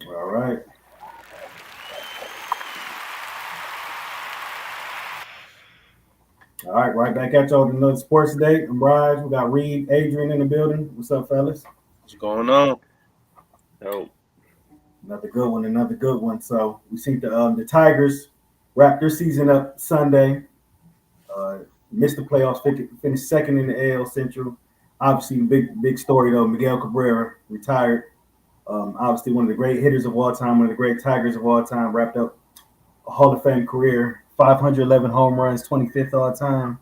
All right. All right, right back at y'all with another sports day. I'm Raaj. We got Reid, Adrian in the building. What's up, fellas? What's going on? Oh, Another good one, another good one. So we see the Tigers wrap their season up Sunday. Uh, Missed the playoffs, finished second in the AL Central. Obviously, big story though. Miguel Cabrera retired. Obviously, one of the great hitters of all time, one of the great Tigers of all time. Wrapped up a Hall of Fame career, 511 home runs, 25th all time,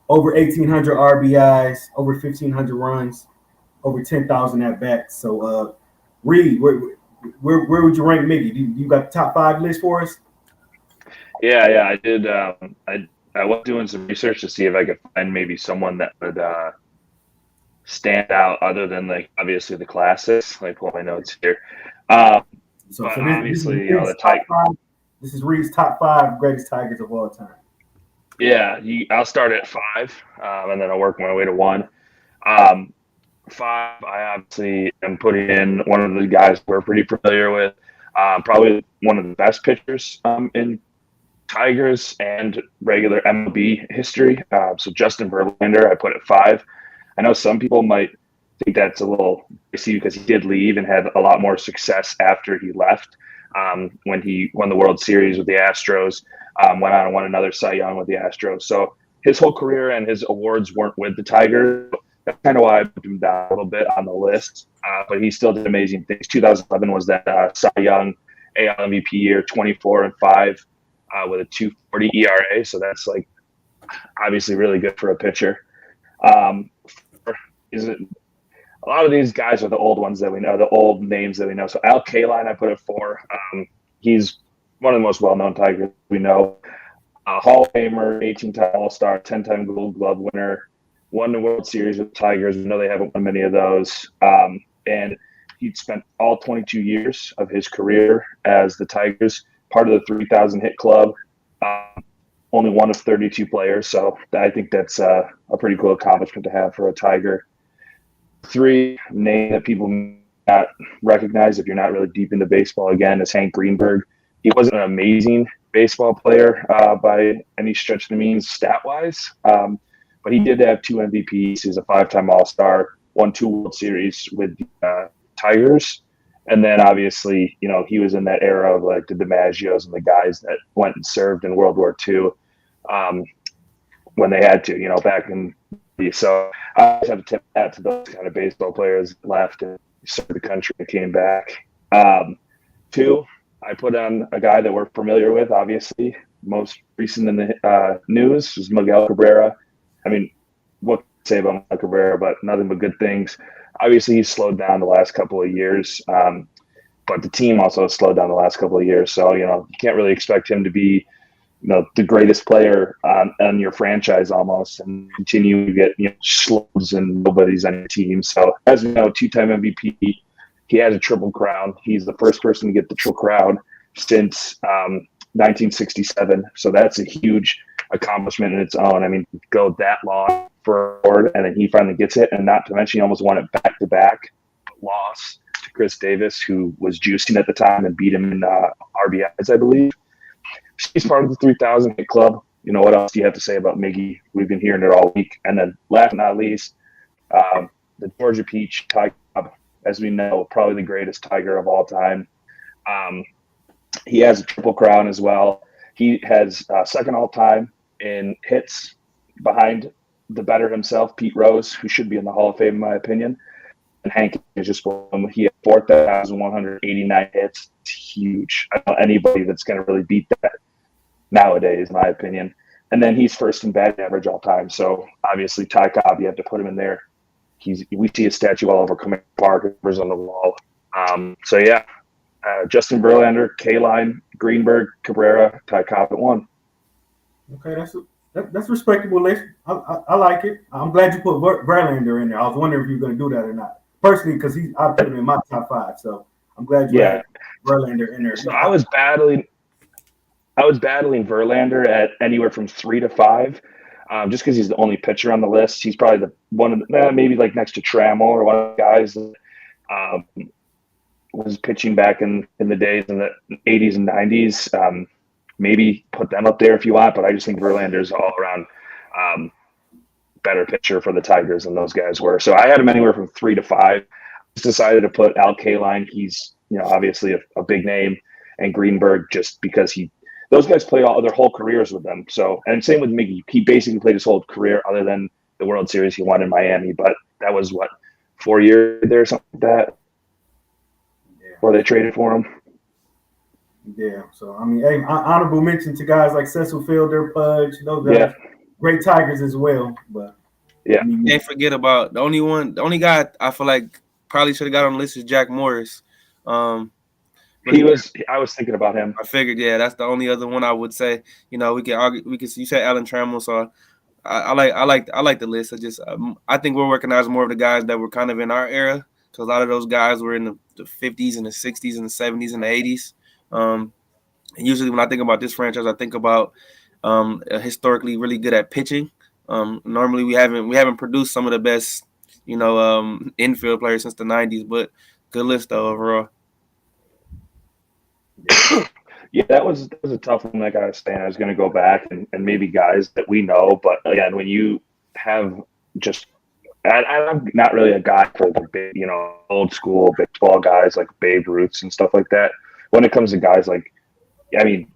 over 1,800 RBIs, over 1,500 runs, over 10,000 at bats. So, Reid, where would you rank Miggy? You got the top five list for us? yeah. I did. I was doing some research to see if I could find maybe someone that would stand out other than like obviously the classics. Like pull my notes here. Um, So, but this is obviously, Reid's the top type. five. This is Reid's top five greatest Tigers of all time. Yeah, I'll start at five, and then I'll work my way to one. Um, Five, I obviously am putting in one of the guys we're pretty familiar with. Probably one of the best pitchers in Tigers and regular MLB history. So Justin Verlander, I put at five. I know some people might think that's a little dicey because he did leave and had a lot more success after he left. When he won the World Series with the Astros, went on and won another Cy Young with the Astros. So his whole career and his awards weren't with the Tigers. That's kind of why I put him down a little bit on the list. But he still did amazing things. 2011 was that Cy Young AL MVP year, 24-5 with a 2.40 ERA. So that's like obviously really good for a pitcher. Um, is it a lot of these guys are the old ones that we know, the old names that we know. So Al Kaline, I put at four. He's one of the most well-known Tigers we know. Hall of Famer, 18-time All-Star, 10-time Gold Glove winner, won the World Series with the Tigers. We know they haven't won many of those. And he'd spent all 22 years of his career as the Tigers, part of the 3,000 hit club. Um, Only one of 32 players, so I think that's a pretty cool accomplishment to have for a Tiger. Three, name that people not recognize if you're not really deep into baseball again is Hank Greenberg. He wasn't an amazing baseball player by any stretch of the means stat wise, but he did have two MVPs. He's a 5-time All Star, won two World Series with the Tigers. And then obviously, he was in that era of like the DiMaggios and the guys that went and served in World War II um, when they had to, back in. So I always have to tip that to those kind of baseball players that left and served the country and came back. Two, I put on a guy that we're familiar with, obviously. Most recent in the news is Miguel Cabrera. I mean, what can I say about Miguel Cabrera, but nothing but good things. Obviously, he's slowed down the last couple of years, but the team also has slowed down the last couple of years. So, you can't really expect him to be the greatest player on your franchise almost and continue to get schlubs and nobody's on your team. So as we know, two-time MVP, he has a triple crown. He's the first person to get the triple crown since 1967. So that's a huge accomplishment in its own. I mean, go that long for a award, and then he finally gets it. And not to mention, he almost won it back to back, loss to Chris Davis, who was juicing at the time and beat him in RBIs, I believe. He's part of the 3,000 hit club. What else do you have to say about Miggy? We've been hearing it all week. And then last but not least, the Georgia Peach Tiger, as we know, probably the greatest Tiger of all time. Um, he has a triple crown as well. He has second all time in hits behind the better himself, Pete Rose, who should be in the Hall of Fame, in my opinion. And Hank is just one. He had 4,189 hits. It's huge. I don't know anybody that's going to really beat that nowadays, in my opinion. And then he's first in batting average all time. So obviously, Ty Cobb, you have to put him in there. We see a statue all over Command Park, numbers on the wall. So yeah, Justin Verlander, Kaline, Greenberg, Cabrera, Ty Cobb at one. Okay, that's respectable list. I like it. I'm glad you put Verlander in there. I was wondering if you were going to do that or not. Personally, because I put him in my top five, so I'm glad you Yeah. had Verlander in there. So I was battling Verlander at anywhere from 3 to 5, just because he's the only pitcher on the list. He's probably the one of the, maybe like next to Trammell or one of the guys. Um, was pitching back in the days in the 80s and 90s. Maybe put them up there if you want, but I just think Verlander's all around better pitcher for the Tigers than those guys were. So I had him anywhere from 3 to 5. Just decided to put Al Kaline. He's obviously a big name, and Greenberg just because those guys played all their whole careers with them. So and same with Miggy. He basically played his whole career other than the World Series he won in Miami, but that was 4 years there or something like that. Before they traded for him. Yeah, so I mean, hey, honorable mention to guys like Cecil Fielder, Pudge, those guys, great Tigers as well. But yeah, I mean, can't forget about the only guy I feel like probably should have got on the list is Jack Morris. I was thinking about him. I figured, yeah, that's the only other one I would say. We can argue. You said Alan Trammell, so I like the list. I think we're recognizing more of the guys that were kind of in our era because a lot of those guys were in the 50s and the 60s and the 70s and the 80s. And usually when I think about this franchise, I think about historically really good at pitching. Normally we haven't produced some of the best, infield players since the 90s, but good list though overall. Yeah, that was a tough one. Like I was saying, I was going to go back and maybe guys that we know, but again, when you have I'm not really a guy for the big, old school baseball guys like Babe Ruths and stuff like that. When it comes to guys like, I mean,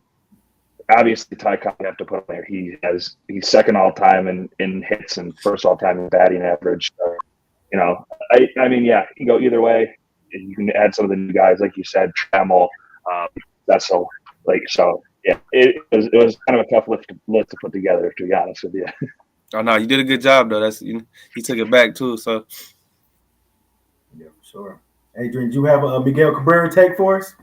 obviously Ty Cobb you have to put him there. He's second all time in hits and first all time in batting average. So, I mean, yeah, you can go either way. You can add some of the new guys, like you said, Trammell. Yeah, it was kind of a tough list to put together, to be honest with you. Oh no, you did a good job though. He took it back too. So yeah, for sure. Adrian, do you have a Miguel Cabrera take for us?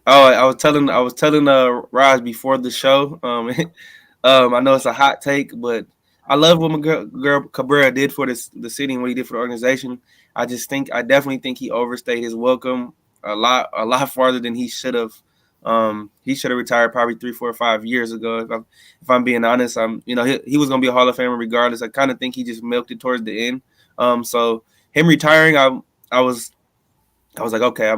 Oh, I was telling Raaj before the show. I know it's a hot take, but I love what Miguel Cabrera did for the city and what he did for the organization. I definitely think he overstayed his welcome a lot farther than he should have. He should have retired probably 3, 4, 5 years ago. If I'm being honest, he was gonna be a Hall of Famer regardless. I kind of think he just milked it towards the end. So him retiring, I was like, okay,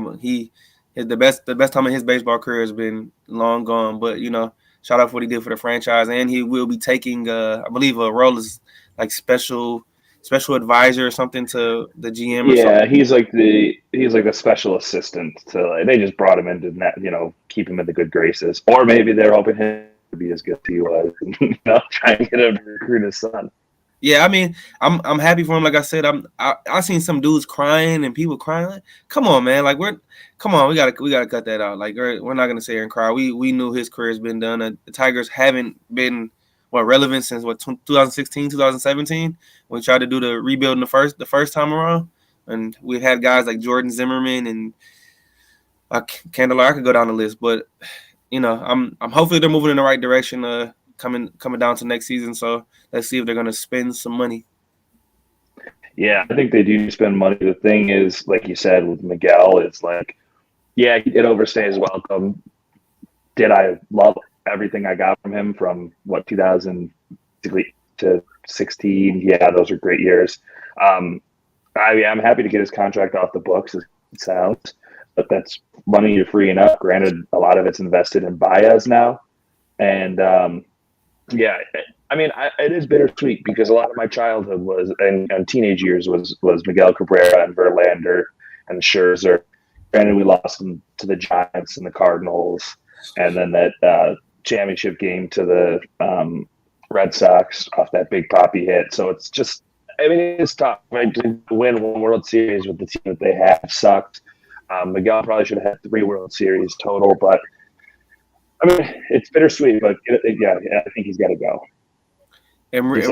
the best time in his baseball career has been long gone. But shout out for what he did for the franchise, and he will be taking, I believe, a role as like special advisor or something to the GM. Yeah, he's like the special assistant to. They just brought him in to keep him in the good graces, or maybe they're hoping him to be as good as he was, trying to get him to recruit his son. Yeah, I mean, I'm happy for him. Like I said, I seen some dudes crying and people crying. Like, come on, man! Like we gotta cut that out. Like we're not gonna sit here and cry. We knew his career's been done. The Tigers haven't been relevant since 2016, 2017 when we tried to do the rebuild in the first time around, and we've had guys like Jordan Zimmerman and Candelaar. I could go down the list, but I'm hopefully they're moving in the right direction. Coming down to next season, so let's see if they're going to spend some money. Yeah, I think they do spend money. The thing is, like you said, with Miguel, it's like, yeah, he did overstay his welcome. Did I love everything I got from him from 2000 to 16? Yeah, those are great years. I'm happy to get his contract off the books, as it sounds, but that's money you're freeing up. Granted, a lot of it's invested in Baez now, and yeah, I mean, it is bittersweet because a lot of my childhood was and teenage years was Miguel Cabrera and Verlander and Scherzer. Granted, we lost them to the Giants and the Cardinals, and then that championship game to the Red Sox off that big poppy hit. So it's just, I mean, it's tough. Right? To win one World Series with the team that they have sucked. Miguel probably should have had 3 World Series total, but I mean, it's bittersweet, but yeah, I think he's got to go. And real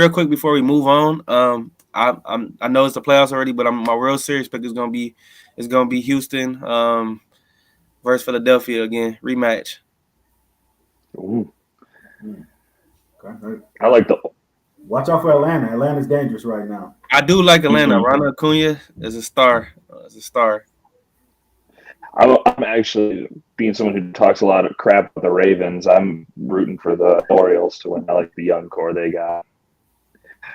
quick before we move on, I know it's the playoffs already, but my World Series pick is gonna be Houston versus Philadelphia again, rematch. Ooh. Okay. I like the. Watch out for Atlanta. Atlanta's dangerous right now. I do like Atlanta. Ronald Acuna is a star. I'm actually, being someone who talks a lot of crap about the Ravens, I'm rooting for the Orioles to win. I like the young core they got.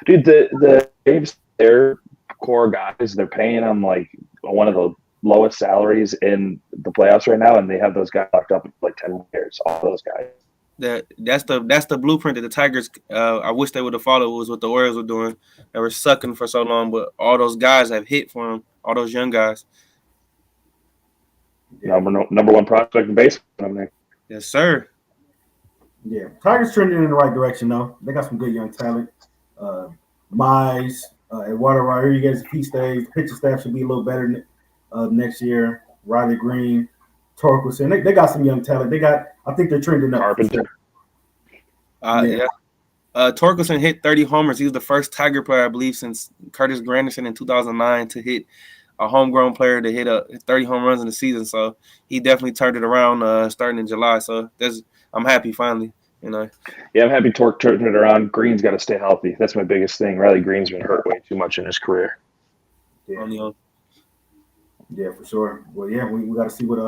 Dude, the Braves, their core guys, they're paying them like one of the lowest salaries in the playoffs right now, and they have those guys locked up for like 10 years. All those guys. That's the blueprint that the Tigers. I wish they would have followed was what the Orioles were doing. They were sucking for so long, but all those guys have hit for them. All those young guys. Yeah. Number one prospect in baseball. Yes, sir. Yeah, Tigers trending in the right direction though. They got some good young talent. Mize, Eduardo Rodriguez, if he stays, the pitching staff should be a little better next year. Riley Green, Torkelson, they got some young talent. I think they're trending up. Carpenter. Yeah. Torkelson hit 30 homers. He was the first Tiger player, I believe, since Curtis Granderson in 2009 to hit a homegrown player to hit 30 home runs in the season. So he definitely turned it around starting in July. So I'm happy finally. Yeah, I'm happy Torque turned it around. Green's got to stay healthy. That's my biggest thing. Riley Green's been hurt way too much in his career. Yeah, for sure. Well, yeah, we got to see what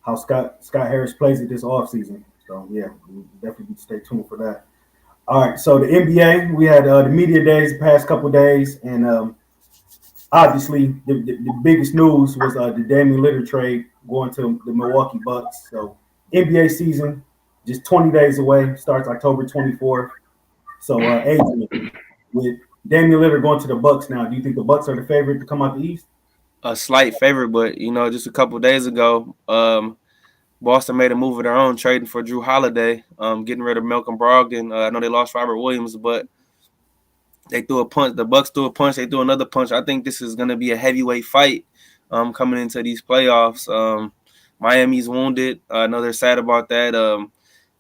how Scott Harris plays it this offseason. So yeah, we definitely stay tuned for that. All right, so the NBA, we had the media days the past couple of days, and obviously the biggest news was the Damian Lillard trade going to the Milwaukee Bucks. So NBA season just 20 days away, starts October 24th. So Adrian, with Damian Lillard going to the Bucks now, do you think the Bucks are the favorite to come out the East? A slight favorite, but just a couple of days ago, Boston made a move of their own, trading for Drew Holiday, getting rid of Malcolm Brogdon. I know they lost Robert Williams, but they threw a punch. The Bucks threw a punch. They threw another punch. I think this is going to be a heavyweight fight coming into these playoffs. Miami's wounded. I know they're sad about that.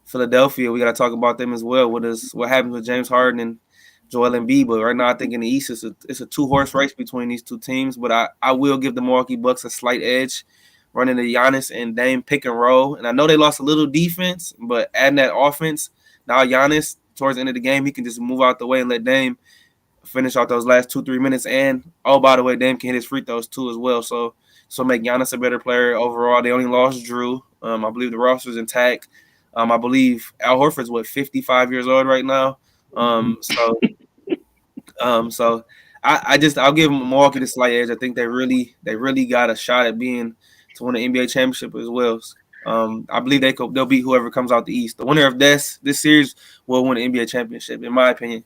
Philadelphia, we got to talk about them as well. What happens with James Harden and Joel Embiid? But right now, I think in the East, it's a two-horse race between these two teams. But I will give the Milwaukee Bucks a slight edge, running the Giannis and Dame pick and roll. And I know they lost a little defense, but adding that offense, now Giannis, towards the end of the game, he can just move out the way and let Dame finish out those last 2-3 minutes. And, oh, by the way, Dame can hit his free throws too as well. So make Giannis a better player overall. They only lost Drew. I believe the roster's intact. I believe Al Horford's 55 years old right now. So I'll give Milwaukee the slight edge. I think they really got a shot at being to win the NBA championship as well. I believe they'll beat whoever comes out the East. The winner of this series will win the NBA championship, in my opinion.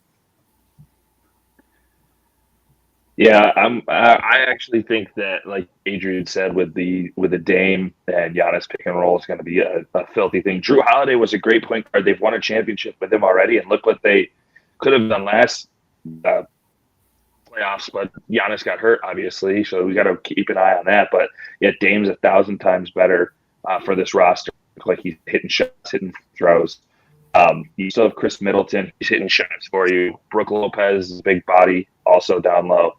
Yeah, I actually think that, like Adrian said, with the Dame and Giannis pick and roll is going to be a filthy thing. Drew Holiday was a great point guard. They've won a championship with him already, and look what they could have done last playoffs. But Giannis got hurt, obviously, so we got to keep an eye on that. But yeah, Dame's 1,000 times better for this roster. Like he's hitting shots, hitting throws. You still have Chris Middleton. He's hitting shots for you. Brook Lopez is a big body, also down low.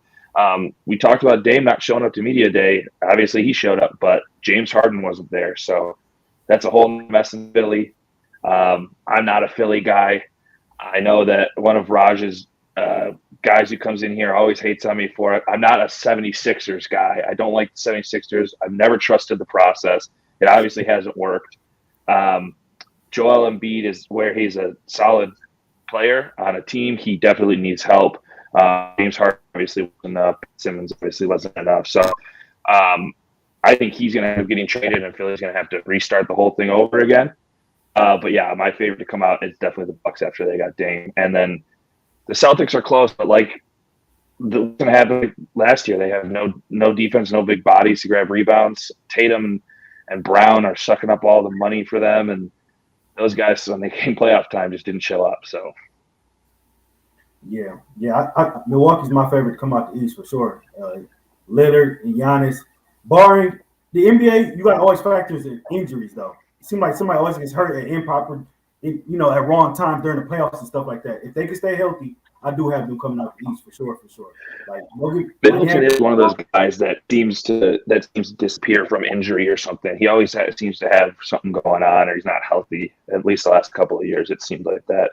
We talked about Dame not showing up to media day. Obviously, he showed up, but James Harden wasn't there. So that's a whole mess in Philly. I'm not a Philly guy. I know that one of Raj's guys who comes in here always hates on me for it. I'm not a 76ers guy. I don't like the 76ers. I've never trusted the process. It obviously hasn't worked. Joel Embiid is where he's a solid player on a team. He definitely needs help. James Harden obviously wasn't enough. Simmons obviously wasn't enough. So I think he's going to end up getting traded, and Philly's going to have to restart the whole thing over again. But yeah, my favorite to come out is definitely the Bucks after they got Dame. And then the Celtics are close, but like what's going to happen last year, they have no defense, no big bodies to grab rebounds. Tatum and Brown are sucking up all the money for them, and those guys, when they came playoff time, just didn't show up. So, yeah. Milwaukee's my favorite to come out the East for sure. Lillard and Giannis, barring the NBA, you got to always factor in injuries though. It seems like somebody always gets hurt at improper, at wrong time during the playoffs and stuff like that. If they can stay healthy, I do have them coming out the East for sure. Like Middleton is one of those guys that seems to disappear from injury or something. He always seems to have something going on, or he's not healthy. At least the last couple of years, it seemed like that.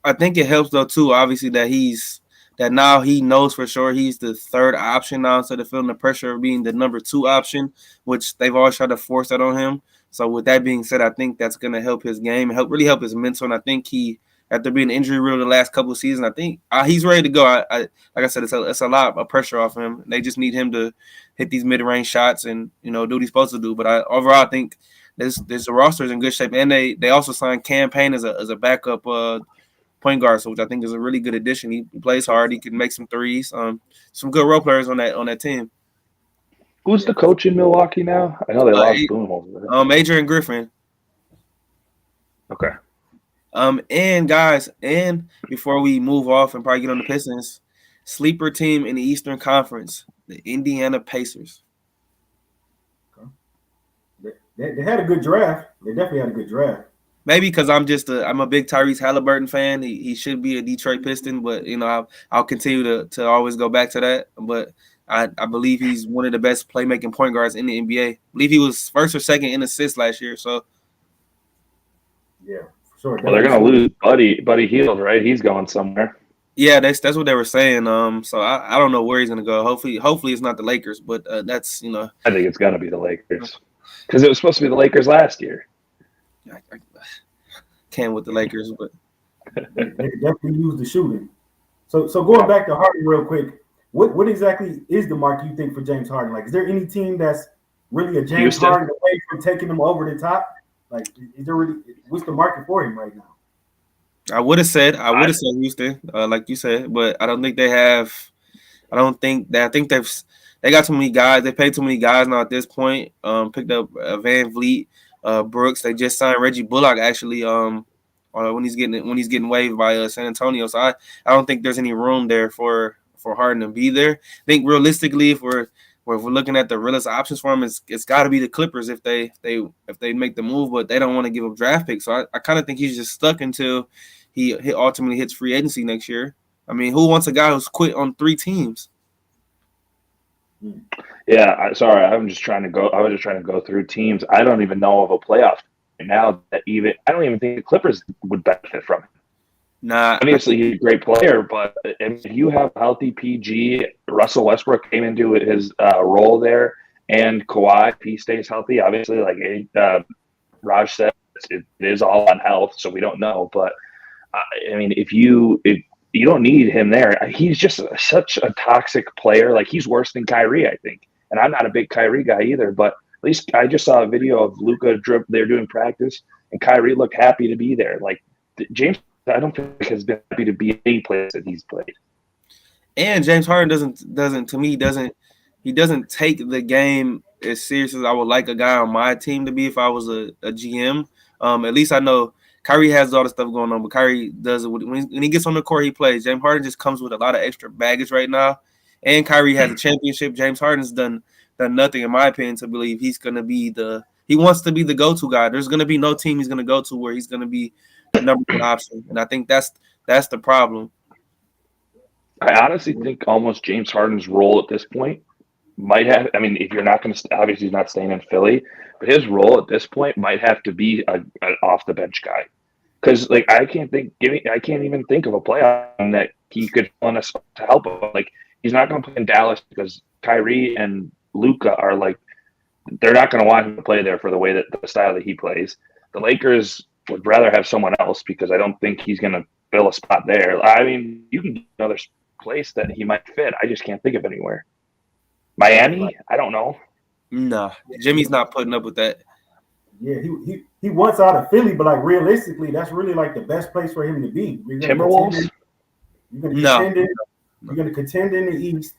I think it helps though too. Obviously, that now he knows for sure he's the third option now, instead of feeling the pressure of being the number 2 option, which they've always tried to force that on him. So with that being said, I think that's going to help his game, really help his mental, and I think he after being injury riddled the last couple of seasons. I think he's ready to go. Like I said, it's a lot of pressure off him. They just need him to hit these mid range shots and do what he's supposed to do. But overall, I think the roster is in good shape, and they also signed Cam Payne as a backup point guard, so which I think is a really good addition. He plays hard. He can make some threes. Some good role players on that team. Who's the coach in Milwaukee now? I know they lost Boone. Adrian Griffin. Okay. And guys, before we move off and probably get on the Pistons, sleeper team in the Eastern Conference, the Indiana Pacers. They had a good draft. They definitely had a good draft. Maybe because I'm a big Tyrese Halliburton fan. He should be a Detroit Piston, but I'll continue to always go back to that. But I believe he's one of the best playmaking point guards in the NBA. I believe he was first or second in assists last year. So yeah, for sure. Well, they're gonna lose Buddy Hield, right? He's going somewhere. Yeah, that's what they were saying. So I don't know where he's gonna go. Hopefully it's not the Lakers, but that's I think it's gonna be the Lakers because it was supposed to be the Lakers last year. I can't with the Lakers, but they definitely use the shooting. So going back to Harden real quick, what exactly is the mark you think for James Harden? Like, is there any team that's really a James Houston. Harden away from taking them over the top? Like, is there really what's the market for him right now? I would have said Houston, like you said, but I don't think they have. I think they got too many guys. They paid too many guys now at this point. Picked up Van Vliet, Brooks. They just signed Reggie Bullock actually. When he's getting waived by San Antonio. So I don't think there's any room there for Harden to be there. I think realistically, if we're looking at the realest options for him, it's got to be the Clippers if they make the move, but they don't want to give up draft picks. So I kind of think he's just stuck until he ultimately hits free agency next year. I mean, who wants a guy who's quit on 3 teams? Yeah, I was just trying to go through teams. I don't even know of a playoff right now that I don't even think the Clippers would benefit from it. Nah, obviously he's a great player, but if you have healthy PG, Russell Westbrook came into his role there, and Kawhi, if he stays healthy, obviously, like Raaj said, it is all on health, so we don't know. But I mean, if you don't need him there, he's just such a toxic player. Like, he's worse than Kyrie, I think. And I'm not a big Kyrie guy either, but at least I just saw a video of Luka they're doing practice, and Kyrie looked happy to be there. Like, James, I don't think has been happy to be any place that he's played. And James Harden doesn't take the game as serious as I would like a guy on my team to be if I was a GM. At least I know Kyrie has all the stuff going on, but Kyrie does it when he gets on the court, he plays. James Harden just comes with a lot of extra baggage right now, and Kyrie has a championship. James Harden's done nothing, in my opinion, to believe he's going to be he wants to be the go-to guy. There's going to be no team he's going to go to where he's going to be the number 1 option, and I think that's the problem. I honestly think almost James Harden's role at this point might have. I mean, if you're not going to, obviously he's not staying in Philly, but his role at this point might have to be an off the bench guy, because like I can't even think of a player that he could fill us to help him. Like, he's not going to play in Dallas because Kyrie and Luka are like, they're not going to want him to play there for the style that he plays. The Lakers would rather have someone else because I don't think he's going to fill a spot there. I mean, you can get another place that he might fit. I just can't think of anywhere. Miami? I don't know. No, Jimmy's not putting up with that. Yeah, he wants out of Philly, but like realistically, that's really like the best place for him to be. Timberwolves? You're going to contend in the East,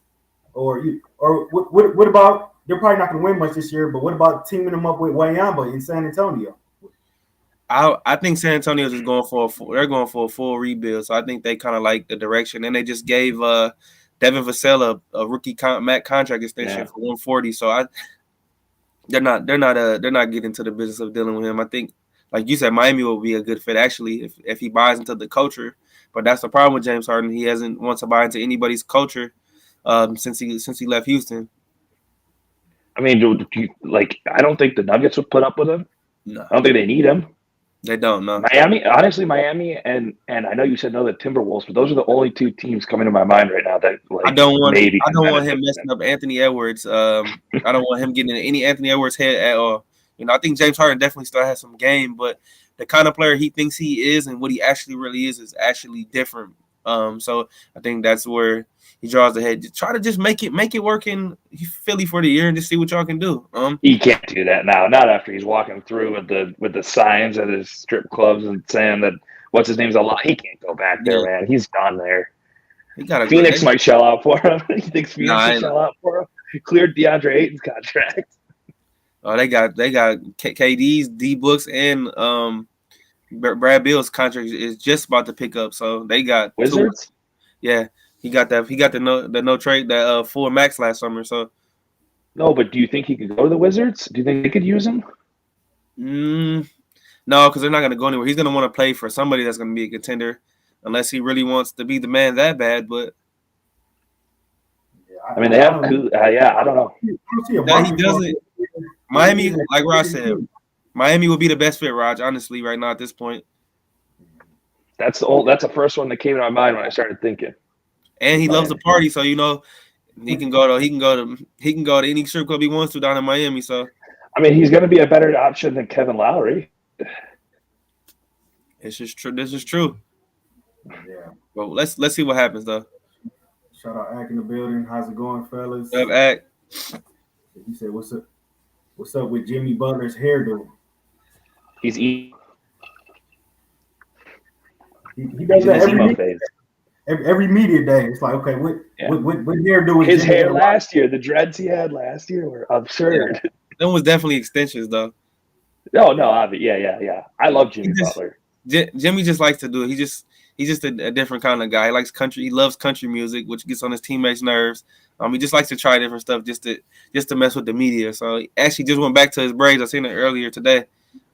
or what about? They're probably not going to win much this year, but what about teaming them up with Wayamba in San Antonio? I think San Antonio is going for a full rebuild, so I think they kind of like the direction. And they just gave Devin Vassell a rookie contract extension for $140. So they're not getting into the business of dealing with him. I think, like you said, Miami will be a good fit actually if he buys into the culture. But that's the problem with James Harden. He hasn't wants to buy into anybody's culture since he left Houston. I mean, do you, like, I don't think the Nuggets would put up with him. No. I don't think they need him. They don't, no. Miami, and I know you said no, the Timberwolves, but those are the only 2 teams coming to my mind right now that like I don't want him messing up Anthony Edwards. I don't want him getting in any Anthony Edwards head at all. I think James Harden definitely still has some game, but the kind of player he thinks he is and what he actually really is actually different. So I think that's where he draws the head. Just try to just make it work in Philly for the year and just see what y'all can do. He can't do that now. Not after he's walking through with the signs at his strip clubs and saying that what's his name's a lot. He can't go back there, man. He's done there. He got Phoenix might shell out for him. He thinks Phoenix will shell out for him. He cleared DeAndre Ayton's contract. Oh, they got KD's, D Books, and Brad Bill's contract is just about to pick up. So they got Wizards. Yeah, he got that. He got the no trade that full max last summer. So no, but do you think he could go to the Wizards? Do you think they could use him? No, because they're not going to go anywhere. He's going to want to play for somebody that's going to be a contender, unless he really wants to be the man that bad. But I mean, they have. I don't know. No, he doesn't. Miami, like Raj said, Miami will be the best fit, Raj. Honestly, right now at this point. That's the first one that came to my mind when I started thinking. And he loves the party, so he can go to any strip club he wants to down in Miami. So I mean, he's going to be a better option than Kevin Lowry. It's just true. This is true. Yeah. Well, let's see what happens though. Shout out Ack in the building. How's it going, fellas? What's up, Ack? He said, "What's up? What's up with Jimmy Butler's hairdo?" He's eating. He does that every media day. It's like, okay, what hairdo is his hair last year? The dreads he had last year were absurd. Yeah. Them was definitely extensions though. No, yeah. I love Jimmy Butler. Jimmy just likes to do it. He's just a different kind of guy. He likes country. He loves country music, which gets on his teammates' nerves. He just likes to try different stuff just to mess with the media. So he actually just went back to his braids. I seen it earlier today,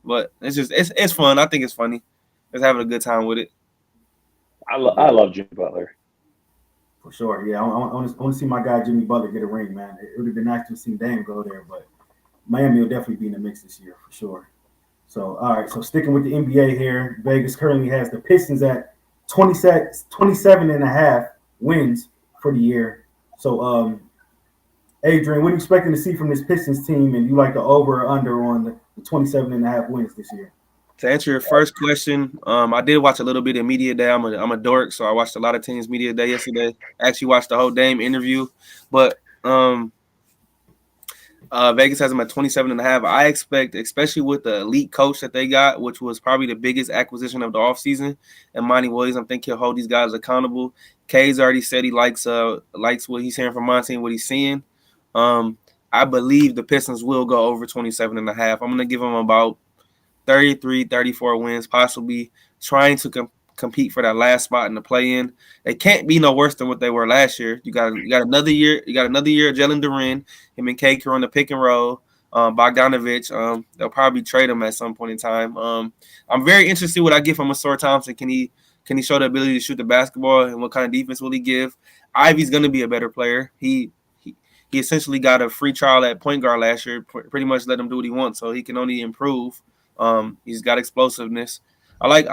but it's fun. I think it's funny. Just having a good time with it. I love Jimmy Butler. For sure, yeah. I want to see my guy Jimmy Butler get a ring, man. It would have been nice to see Dame go there, but Miami will definitely be in the mix this year for sure. So, all right. So sticking with the NBA here, Vegas currently has the Pistons at 27 and a half wins for the year. So, Adrian, what are you expecting to see from this Pistons team? And you like the over or under on the 27 and a half wins this year? To answer your first question, I did watch a little bit of media day. I'm a dork, so I watched a lot of teams media day yesterday. I actually watched the whole Dame interview, but Vegas has them at 27 and a half. I expect, especially with the elite coach that they got, which was probably the biggest acquisition of the offseason, and Monty Williams, I think he'll hold these guys accountable. K's already said he likes what he's hearing from Monty and what he's seeing. I believe the Pistons will go over 27 and a half. I'm going to give them about 33, 34 wins, possibly trying to compete for that last spot in the play-in. They can't be no worse than what they were last year. You got another year. You got another year of Jalen Duren. Him and Cake are on the pick and roll. Bogdanovich. They'll probably trade him at some point in time. I'm very interested to see what I get from Ausar Thompson. Can he show the ability to shoot the basketball, and what kind of defense will he give? Ivy's going to be a better player. He essentially got a free trial at point guard last year. Pretty much let him do what he wants, so he can only improve. He's got explosiveness. I like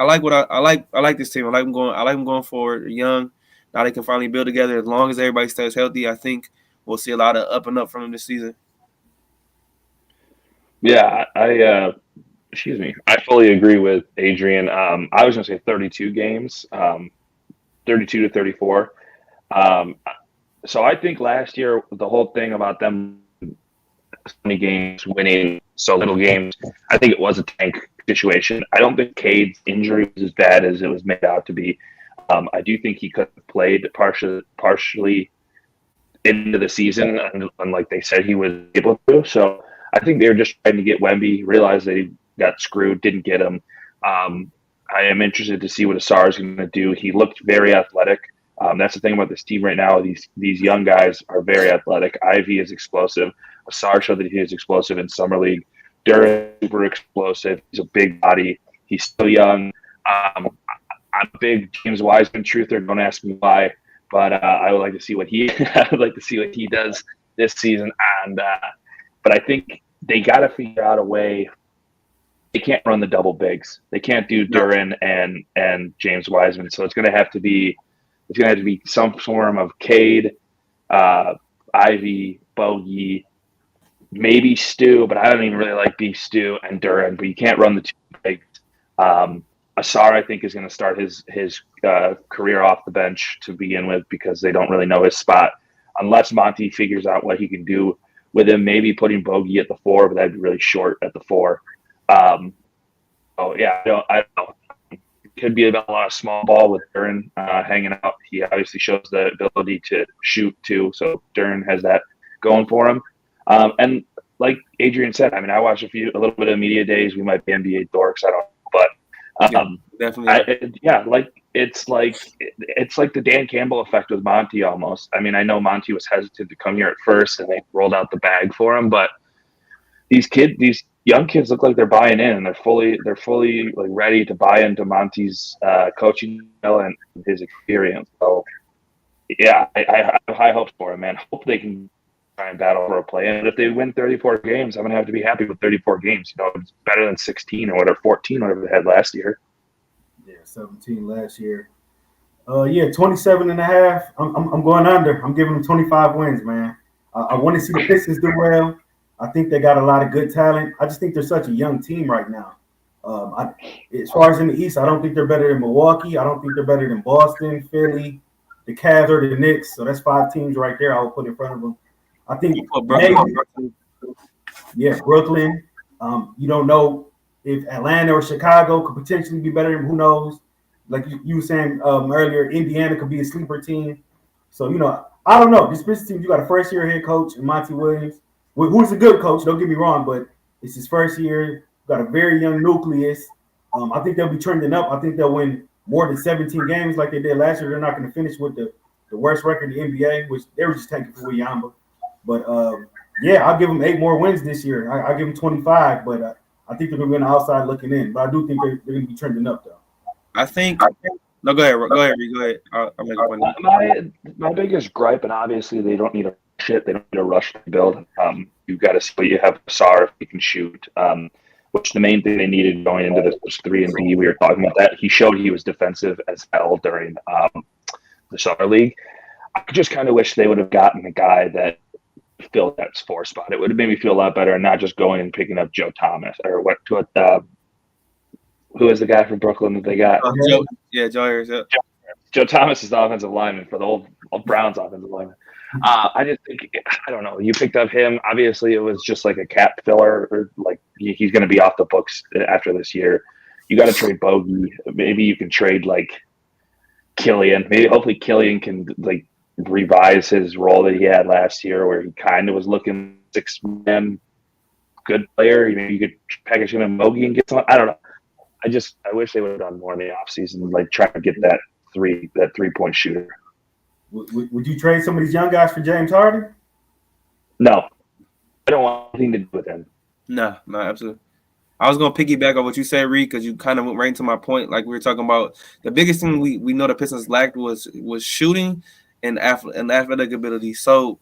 this team. I like them going forward. They're young. Now they can finally build together. As long as everybody stays healthy, I think we'll see a lot of up and up from them this season. Yeah, I fully agree with Adrian. I was going to say 32 games, 32 to 34. So I think last year the whole thing about them 20 games winning so little games, I think it was a tank situation. I don't think Cade's injury was as bad as it was made out to be. I do think he could have played partially into the season, and like they said, he was able to. So I think they were just trying to get Wemby, realized they got screwed, didn't get him. I am interested to see what Ausar is going to do. He looked very athletic. That's the thing about this team right now. These young guys are very athletic. Ivy is explosive. Ausar showed that he is explosive in summer league. Duren super explosive. He's a big body. He's still young. I'm a big James Wiseman truther. Don't ask me why, but I would like to see what he does this season. And but I think they got to figure out a way. They can't run the double bigs. They can't do Duren and James Wiseman. So it's going to have to be some form of Cade, Ivy, Bogey, maybe Stu, but I don't even really like Beef Stu and Duren. But you can't run the two bigs. Asar, I think, is going to start his career off the bench to begin with because they don't really know his spot unless Monty figures out what he can do with him. Maybe putting Bogey at the 4, but that'd be really short at the 4. Oh yeah, I don't know. It could be about a lot of small ball with Duran hanging out. He obviously shows the ability to shoot too, so Duran has that going for him. And like Adrian said, I mean, I watched a little bit of media days. We might be NBA dorks, I don't know, but definitely. it's like the Dan Campbell effect with Monty almost. I mean, I know Monty was hesitant to come here at first, and they rolled out the bag for him, but these young kids look like they're buying in, and they're fully like ready to buy into Monty's coaching and his experience. So yeah, I have high hopes for him, man. Hope they can try and battle for a play. And if they win 34 games, I'm gonna have to be happy with 34 games. You know, it's better than 16 or whatever, 14, whatever they had last year. Yeah, 17 last year. 27 and a half. I'm going under. I'm giving them 25 wins, man. I want to see the Pistons do well. I think they got a lot of good talent. I just think they're such a young team right now. As far as in the East, I don't think they're better than Milwaukee. I don't think they're better than Boston, Philly, the Cavs, or the Knicks. So that's 5 teams right there I would put in front of them. I think Brooklyn. You don't know if Atlanta or Chicago could potentially be better. Who knows? Like you were saying earlier, Indiana could be a sleeper team. So, I don't know. This Pistons team, you got a first-year head coach in Monty Williams, who's a good coach, don't get me wrong, but it's his first year. Got a very young nucleus. I think they'll be trending up. I think they'll win more than 17 games like they did last year. They're not going to finish with the worst record in the NBA, which they were just taking for Yamba. But, I'll give them 8 more wins this year. I'll give them 25, but I think they're going to be on the outside looking in. But I do think they're going to be trending up, though. No, go ahead. Go ahead. I'll make a point. My biggest gripe, and obviously they don't need a shit. They don't need a rush to build. You've got to see what you have. Sar if he can shoot. Which the main thing they needed going into this was 3 and D. We were talking about that. He showed he was defensive as hell during the summer league. I just kind of wish they would have gotten a guy that filled that 4 spot. It would have made me feel a lot better, and not just going and picking up Joe Thomas or who is the guy from Brooklyn that they got? Joe Harris. Yeah. Joe Thomas is the offensive lineman for the old Browns offensive lineman. I just think, I don't know. You picked up him. Obviously, it was just like a cap filler, or like he's going to be off the books after this year. You got to trade Bogey. Maybe you can trade like Killian. Hopefully Killian can like revise his role that he had last year, where he kind of was looking 6-man good player. You could package him in Bogey and get someone. I don't know. I wish they would have done more in the offseason, like try to get that 3-point shooter. Would you trade some of these young guys for James Harden? No. I don't want anything to do with him. No, absolutely. I was going to piggyback on what you said, Reid, because you kind of went right into my point. Like we were talking about, the biggest thing we know the Pistons lacked was shooting and athletic ability. So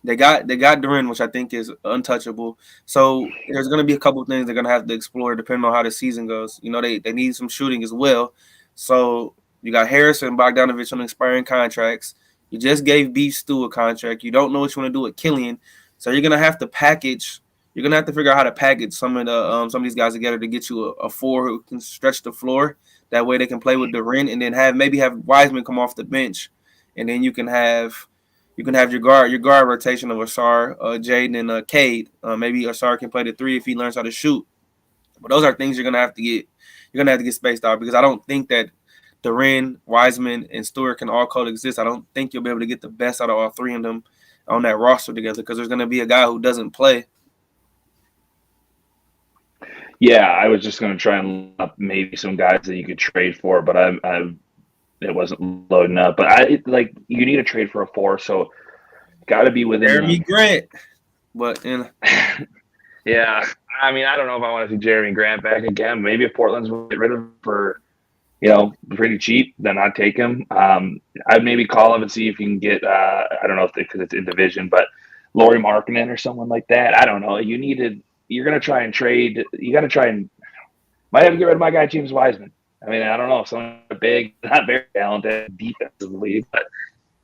they got Duran, which I think is untouchable. So there's going to be a couple of things they're going to have to explore depending on how the season goes. They need some shooting as well. So you got Harris and Bogdanovich on expiring contracts. You just gave Beef Stew a contract. You don't know what you want to do with Killian. So you're going to have to package. You're going to have to figure out how to package some of these guys together to get you a 4 who can stretch the floor. That way they can play with Duran, and then have Wiseman come off the bench. And then you can have your guard rotation of Asar, Jaden, and Cade. Maybe Asar can play the 3 if he learns how to shoot. But those are things you're gonna have to get. You're gonna have to get spaced out, because I don't think that Duran, Wiseman, and Stewart can all coexist. I don't think you'll be able to get the best out of all 3 of them on that roster together, because there's gonna be a guy who doesn't play. Yeah, I was just gonna try and look up maybe some guys that you could trade for, but it wasn't loading up. But you need a trade for a 4, so got to be within Jeremy Grant. But yeah, I mean, I don't know if I want to see Jeremy Grant back again. Maybe if Portland's will get rid of him for pretty cheap, then I'd take him. I'd maybe call him and see if you can get I don't know if because it's in division, but Lauri Markkanen or someone like that. I don't know. You're gonna try and trade. You got to try and might have to get rid of my guy James Wiseman. I mean, I don't know. Someone big, not very talented defensively, but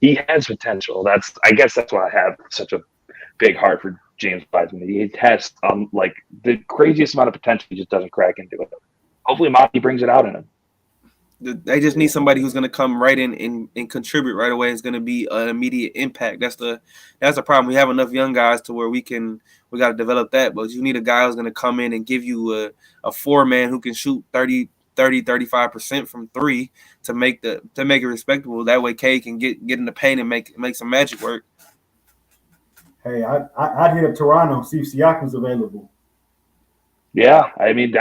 he has potential. I guess that's why I have such a big heart for James Wiseman. He has like the craziest amount of potential. He just doesn't crack into it. hopefully Monty brings it out in him. They just need somebody who's going to come right in and contribute right away. It's going to be an immediate impact. That's the problem. We have enough young guys to where we got to develop that. But you need a guy who's going to come in and give you a 4-man who can shoot 35% from three to make it respectable. That way, K can get in the paint and make some magic work. Hey, I'd hit up Toronto, see if Siakam's available. Yeah, I mean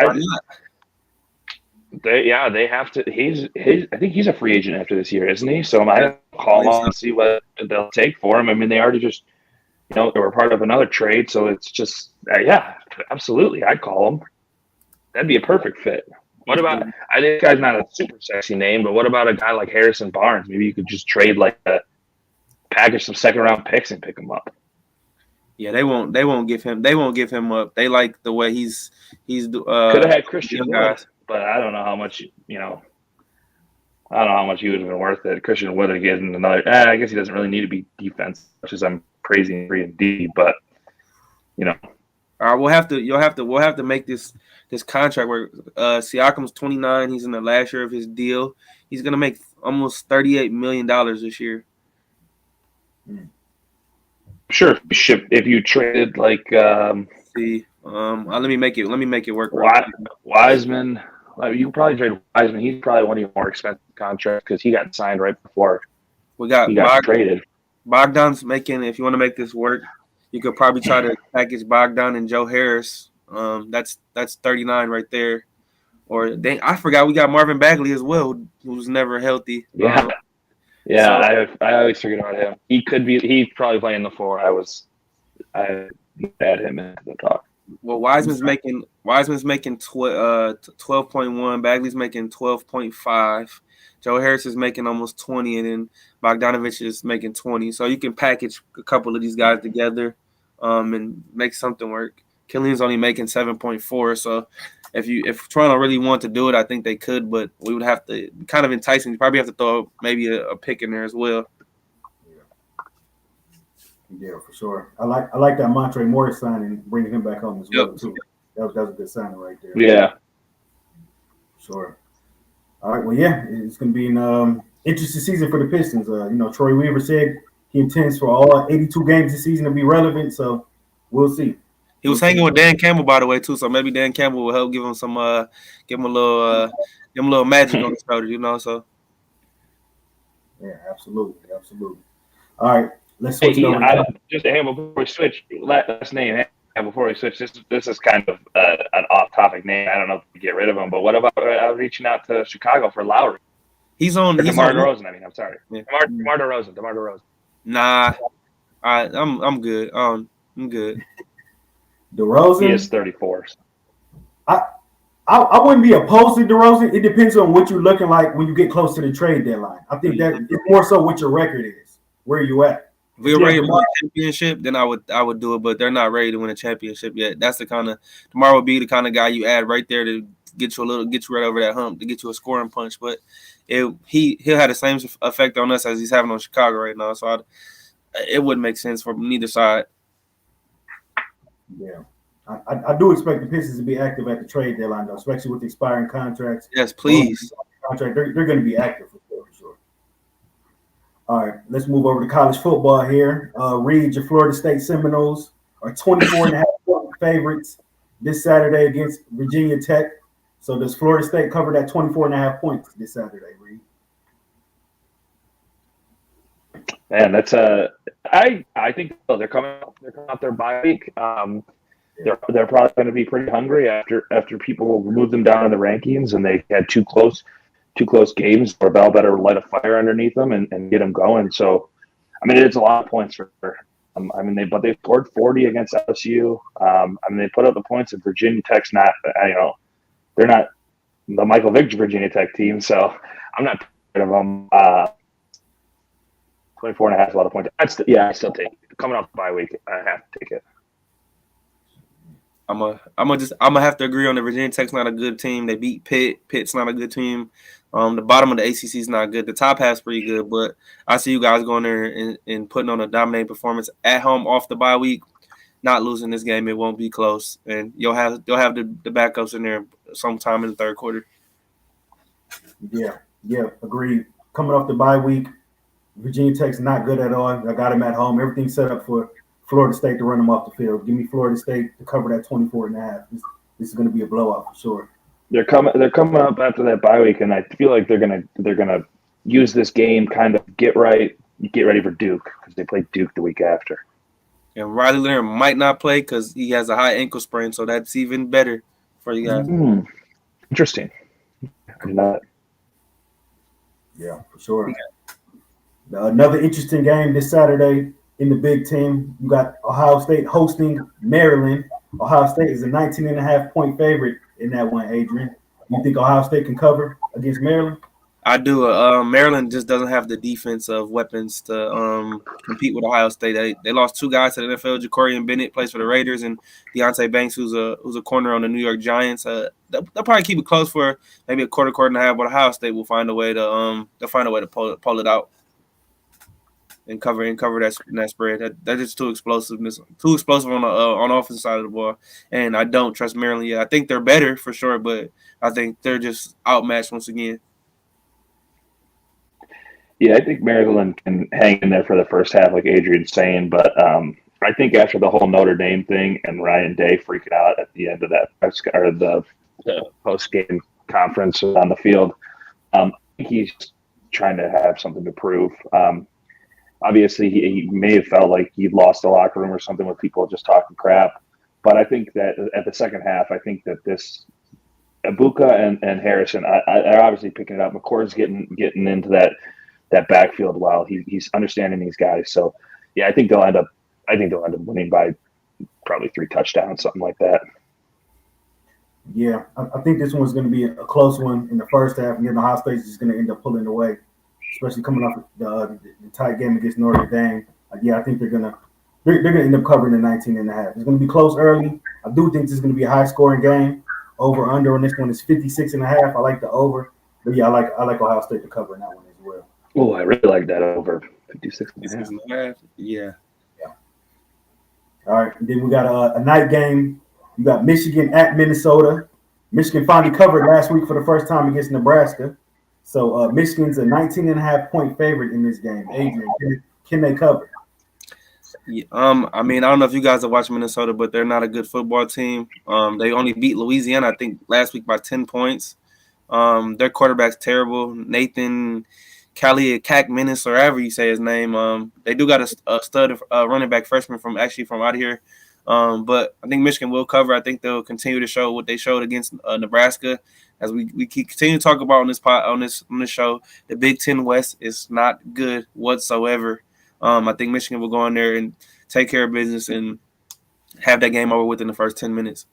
they have to. I think he's a free agent after this year, isn't he? So I might call him and see what they'll take for him. I mean, they already just, they were part of another trade, so it's just yeah, absolutely. I'd call him. That'd be a perfect fit. What about? I think this guy's not a super sexy name, but what about a guy like Harrison Barnes? Maybe you could just trade package some 2nd-round picks and pick him up. Yeah, they won't give him up. They like the way he's could have had Christian Wood, but I don't know how much I don't know how much he would have been worth it. Christian Wood again, another. I guess he doesn't really need to be defense, much as I'm praising 3 and D, but All right, we'll have to make this contract where Siakam's 29. He's in the last year of his deal. He's gonna make almost $38 million this year. Sure, if you traded let me make it work. Wiseman, you could probably trade Wiseman. He's probably one of your more expensive contracts because he got signed right before he got traded. Bogdan's making. If you want to make this work, you could probably try to package Bogdan and Joe Harris. That's 39 right there. Or I forgot we got Marvin Bagley as well, who's never healthy. Yeah. I always forget about him. He's probably playing the 4. I had him in the talk. Well, Wiseman's making 12.1. Bagley's making 12.5. Joe Harris is making almost 20, and then Bogdanovich is making 20. So you can package a couple of these guys together, and make something work. Killian's only making 7.4. So if Toronto really want to do it, I think they could, but we would have to kind of enticing. You probably have to throw maybe a pick in there as well. Yeah, for sure. I like that Montre Morris signing, bringing him back home as well too. That was a good signing right there. Yeah, sure. All right. Well, yeah, it's going to be an interesting season for the Pistons. Troy Weaver said he intends for all 82 games this season to be relevant, so we'll see. He was hanging with Dan Campbell, by the way, too. So maybe Dan Campbell will help give him a little magic on his shoulder, So yeah, absolutely. All right, let's switch over. Just before we switch, last name. Before we switch, this is kind of an off-topic name. I don't know if we get rid of him, but what about reaching out to Chicago for Lowry? DeMar DeRozan. I mean, I'm sorry, yeah. DeMar DeRozan. Nah, I'm good. I'm good. DeRozan. He is 34. I wouldn't be opposed to DeRozan. It depends on what you're looking like when you get close to the trade deadline. I think that it's more so what your record is, where you at. If we were ready to win a championship, then I would do it, but they're not ready to win a championship yet. That's the kind of DeMar would be the kind of guy you add right there to get you right over that hump, to get you a scoring punch. But he'll have the same effect on us as he's having on Chicago right now. So it wouldn't make sense for neither side. Yeah. I do expect the Pistons to be active at the trade deadline, though, especially with expiring contracts. Yes, please. They're going to be active for sure. All right, let's move over to college football here. Reid, your Florida State Seminoles are 24.5 point favorites this Saturday against Virginia Tech. So does Florida State cover that 24.5 points this Saturday, Reid? Man, that's I think they're coming out their bye week. They're probably going to be pretty hungry after people remove them down in the rankings, and they had two close games where Bell better light a fire underneath them and get them going. So, I mean, it's a lot of points for. They scored 40 against LSU. They put up the points, and Virginia Tech's not. They're not the Michael Vick Virginia Tech team, so I'm not tired of them. 24.5 is a lot of points. I still take it. Coming off the bye week, I have to take it. I'm gonna have to agree on the Virginia Tech's not a good team. They beat Pitt. Pitt's not a good team. The bottom of the ACC is not good. The top half's pretty good, but I see you guys going there and putting on a dominating performance at home off the bye week, not losing this game. It won't be close, and you'll have the backups in there sometime in the third quarter. Yeah, agreed. Coming off the bye week, Virginia Tech's not good at all. I got them at home. Everything's set up for Florida State to run them off the field. Give me Florida State to cover that 24.5. This is going to be a blowout for sure. They're coming up after that bye week, and I feel like they're gonna use this game kind of get ready for Duke because they play Duke the week after. And Riley Leonard might not play because he has a high ankle sprain, so that's even better for you guys. Interesting. I did not. Yeah, for sure. Another interesting game this Saturday in the Big Ten. You got Ohio State hosting Maryland. Ohio State is a 19.5-point favorite in that one, Adrian. You think Ohio State can cover against Maryland? I do. Maryland just doesn't have the defensive weapons to compete with Ohio State. They lost two guys to the NFL. Ja'Cory Bennett plays for the Raiders, and Deonte Banks, who's a corner on the New York Giants. They'll probably keep it close for maybe a quarter and a half, but Ohio State will find a way to pull it out and cover that spread. That's just too explosive on the offensive side of the ball, and I don't trust Maryland yet. I think they're better for sure, but I think they're just outmatched once again. Yeah, I think Maryland can hang in there for the first half, like Adrian's saying, but I think after the whole Notre Dame thing and Ryan Day freaking out at the end of that or the post-game conference on the field, I think he's trying to have something to prove. Obviously, he may have felt like he'd lost the locker room or something with people just talking crap, but I think that at the second half, I think that this Ibuka and Harrison are obviously picking it up. McCord's getting into that backfield while he's understanding these guys. So yeah, I think they'll end up winning by probably 3 touchdowns, something like that. Yeah, I think this one's going to be a close one in the first half, and then Ohio State is just going to end up pulling away, especially coming off the tight game against Notre Dame. Yeah, I think they're going to end up covering the 19.5. It's going to be close early. I do think this is going to be a high scoring game. Over under on this one is 56.5. I like the over, but yeah, I like Ohio State to cover in that one as well. Oh, I really like that over 56.5. Yeah. All right, and then we got a night game. You got Michigan at Minnesota. Michigan finally covered last week for the first time against Nebraska. So Michigan's a 19.5-point favorite in this game. Adrian, can they cover? Yeah, I mean, I don't know if you guys have watched Minnesota, but they're not a good football team. They only beat Louisiana, I think, last week by 10 points. Their quarterback's terrible. Nathan Kalliakakminis, or however you say his name. They do got a stud running back freshman from out of here. But I think Michigan will cover. I think they'll continue to show what they showed against Nebraska. As we continue to talk about on this show, the Big Ten West is not good whatsoever. I think Michigan will go in there and take care of business and have that game over within the first 10 minutes.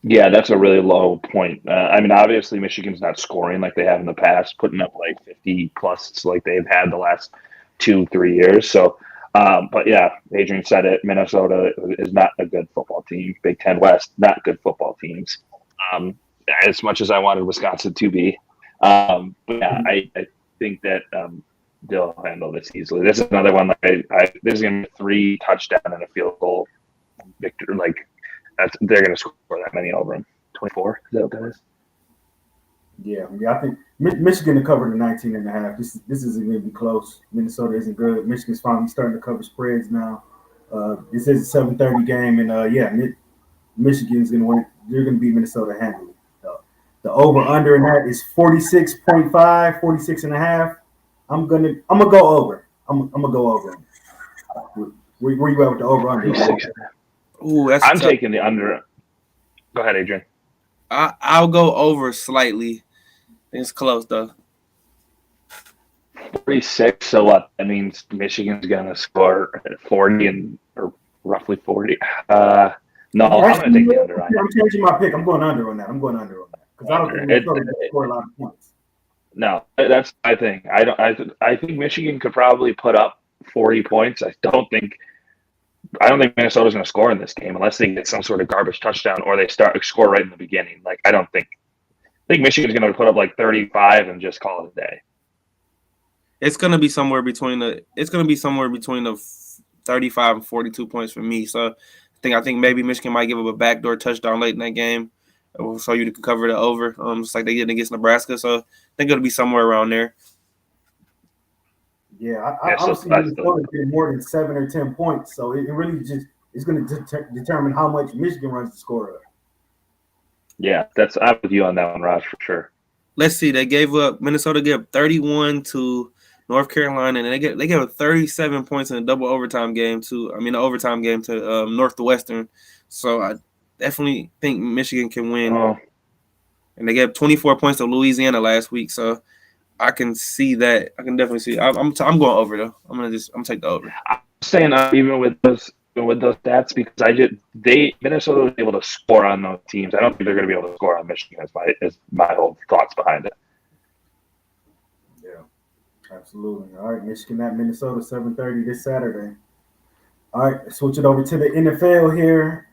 Yeah, that's a really low point. I mean, obviously, Michigan's not scoring like they have in the past, putting up like 50 plus like they've had the last 2-3 years. So, but yeah, Adrian said it. Minnesota is not a good football team. Big Ten West, not good football teams. As much as I wanted Wisconsin to be, but yeah, I think that they'll handle this easily. This is another one. Like this is going to be 3 touchdowns and a field goal victory. Like they're going to score that many over them. 24. Is that what that is? Yeah. I think Michigan to cover the 19.5. This isn't going to be close. Minnesota isn't good. Michigan's finally starting to cover spreads now. This is a 7:30 game, and Michigan's going to win. They're going to beat Minnesota handily. The over/under in that is 46.5, 46.5. I'm gonna go over. I'm gonna go over. Where you at with the over/under? Ooh, I'm taking the under. Go ahead, Adrian. I'll go over slightly. It's close though. 46. So what? That means Michigan's gonna score 40 or roughly 40. No, I'm gonna take the under. I'm changing my pick. I'm going under on that. Because I don't think Minnesota can score a lot of points. No, that's my thing. I think Michigan could probably put up 40 points. I don't think Minnesota's going to score in this game unless they get some sort of garbage touchdown or they score right in the beginning. Like I think Michigan's going to put up like 35 and just call it a day. It's going to be somewhere between the 35 and 42 points for me. So I think maybe Michigan might give up a backdoor touchdown late in that game, so you can cover the over. Just like they did against Nebraska. So I think it'll be somewhere around there. Yeah, Yeah, I so don't see Minnesota getting more than 7 or 10 points. So it really just is going to determine how much Michigan runs the score up. Yeah, I'm with you on that one, Raj, for sure. Let's see. Minnesota gave 31 to North Carolina, and they gave 37 points in a double overtime game the overtime game to Northwestern. So I definitely think Michigan can win. Oh. And they gave 24 points to Louisiana last week, so I can see that. I can definitely see. I'm going over though. I'm gonna take the over. I'm saying even with those stats because Minnesota was able to score on those teams. I don't think they're going to be able to score on Michigan. Is my whole thoughts behind it. Yeah, absolutely. All right, Michigan at Minnesota, 7:30 this Saturday. All right, switch it over to the NFL here.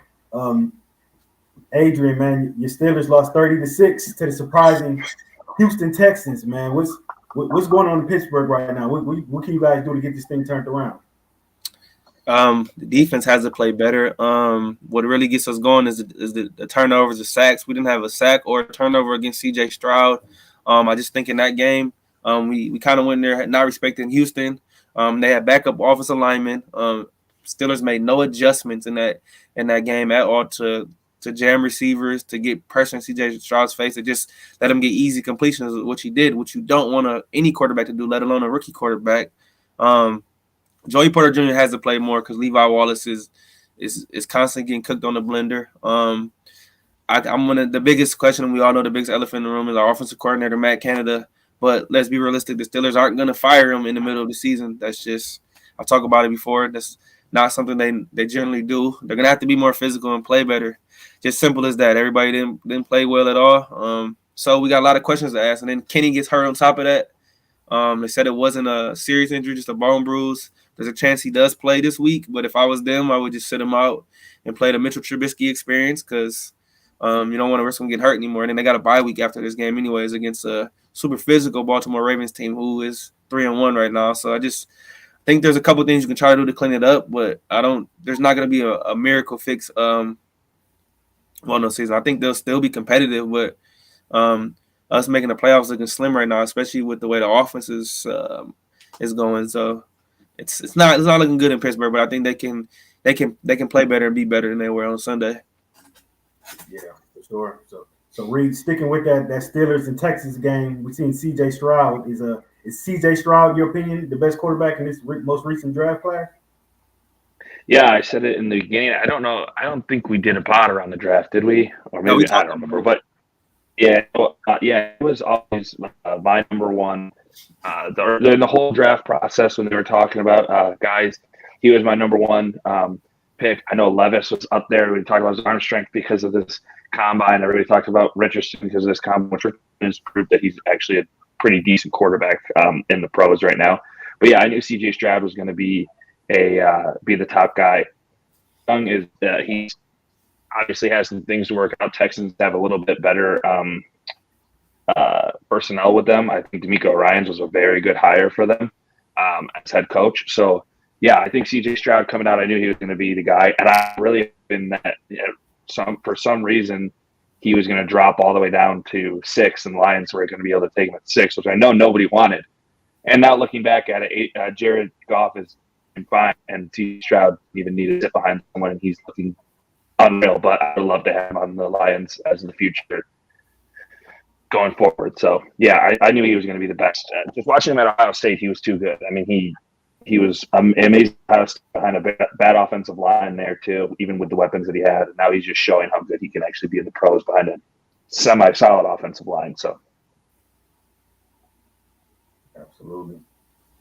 Adrian, man, your Steelers lost 30-6 to the surprising Houston Texans. Man, what's going on in Pittsburgh right now? What can you guys do to get this thing turned around? The defense has to play better. What really gets us going is the turnovers, the sacks. We didn't have a sack or a turnover against C.J. Stroud. I just think in that game, we kind of went there not respecting Houston. They had backup offensive linemen. Steelers made no adjustments in that game at all to jam receivers, to get pressure in C.J. Stroud's face, to just let him get easy completions, which he did, which you don't want any quarterback to do, let alone a rookie quarterback. Joey Porter Jr. has to play more because Levi Wallace is constantly getting cooked on the blender. The biggest question, and we all know the biggest elephant in the room, is our offensive coordinator, Matt Canada. But let's be realistic, the Steelers aren't going to fire him in the middle of the season. That's just, I've talked about it before. That's not something they generally do. They're going to have to be more physical and play better. Just simple as that. Everybody didn't play well at all. So we got a lot of questions to ask. And then Kenny gets hurt on top of that. They said it wasn't a serious injury, just a bone bruise. There's a chance he does play this week, but if I was them, I would just sit him out and play the Mitchell Trubisky experience because you don't want to risk him getting hurt anymore. And then they got a bye week after this game anyways against a super physical Baltimore Ravens team who is 3-1 right now. So I just think there's a couple things you can try to do to clean it up, but there's not going to be a miracle fix no season. I think they'll still be competitive, but us making the playoffs looking slim right now, especially with the way the offense is going. So it's not looking good in Pittsburgh, but I think they can play better and be better than they were on Sunday. Yeah, for sure. So Reid, sticking with that Steelers and Texas game, we've seen C.J. Stroud. Is C.J. Stroud, in your opinion, the best quarterback in this most recent draft class? Yeah, I said it in the beginning. I don't know. I don't think we did a pod around the draft, did we? Or maybe I don't remember. But yeah, it was always my number one. In the whole draft process when they were talking about guys, he was my number one pick. I know Levis was up there. We talked about his arm strength because of this combine. Everybody talked about Richardson because of this combine, which has proved that he's actually a pretty decent quarterback in the pros right now. But yeah, I knew C.J. Stroud was going to be the top guy. Young is he obviously has some things to work out. Texans have a little bit better personnel with them. I think DeMeco Ryans was a very good hire for them as head coach. So yeah, I think C.J. Stroud coming out, I knew he was going to be the guy, and I really been that for some reason he was going to drop all the way down to 6, and the Lions were going to be able to take him at 6, which I know nobody wanted. And now looking back at it, Jared Goff is fine, and C.J. Stroud even needed to sit behind someone, and he's looking unreal. But I'd love to have him on the Lions as in the future going forward. So yeah, I knew he was going to be the best. Just watching him at Ohio State, he was too good. I mean, he was amazing behind a bad offensive line there too, even with the weapons that he had. And now he's just showing how good he can actually be in the pros behind a semi-solid offensive line. So absolutely.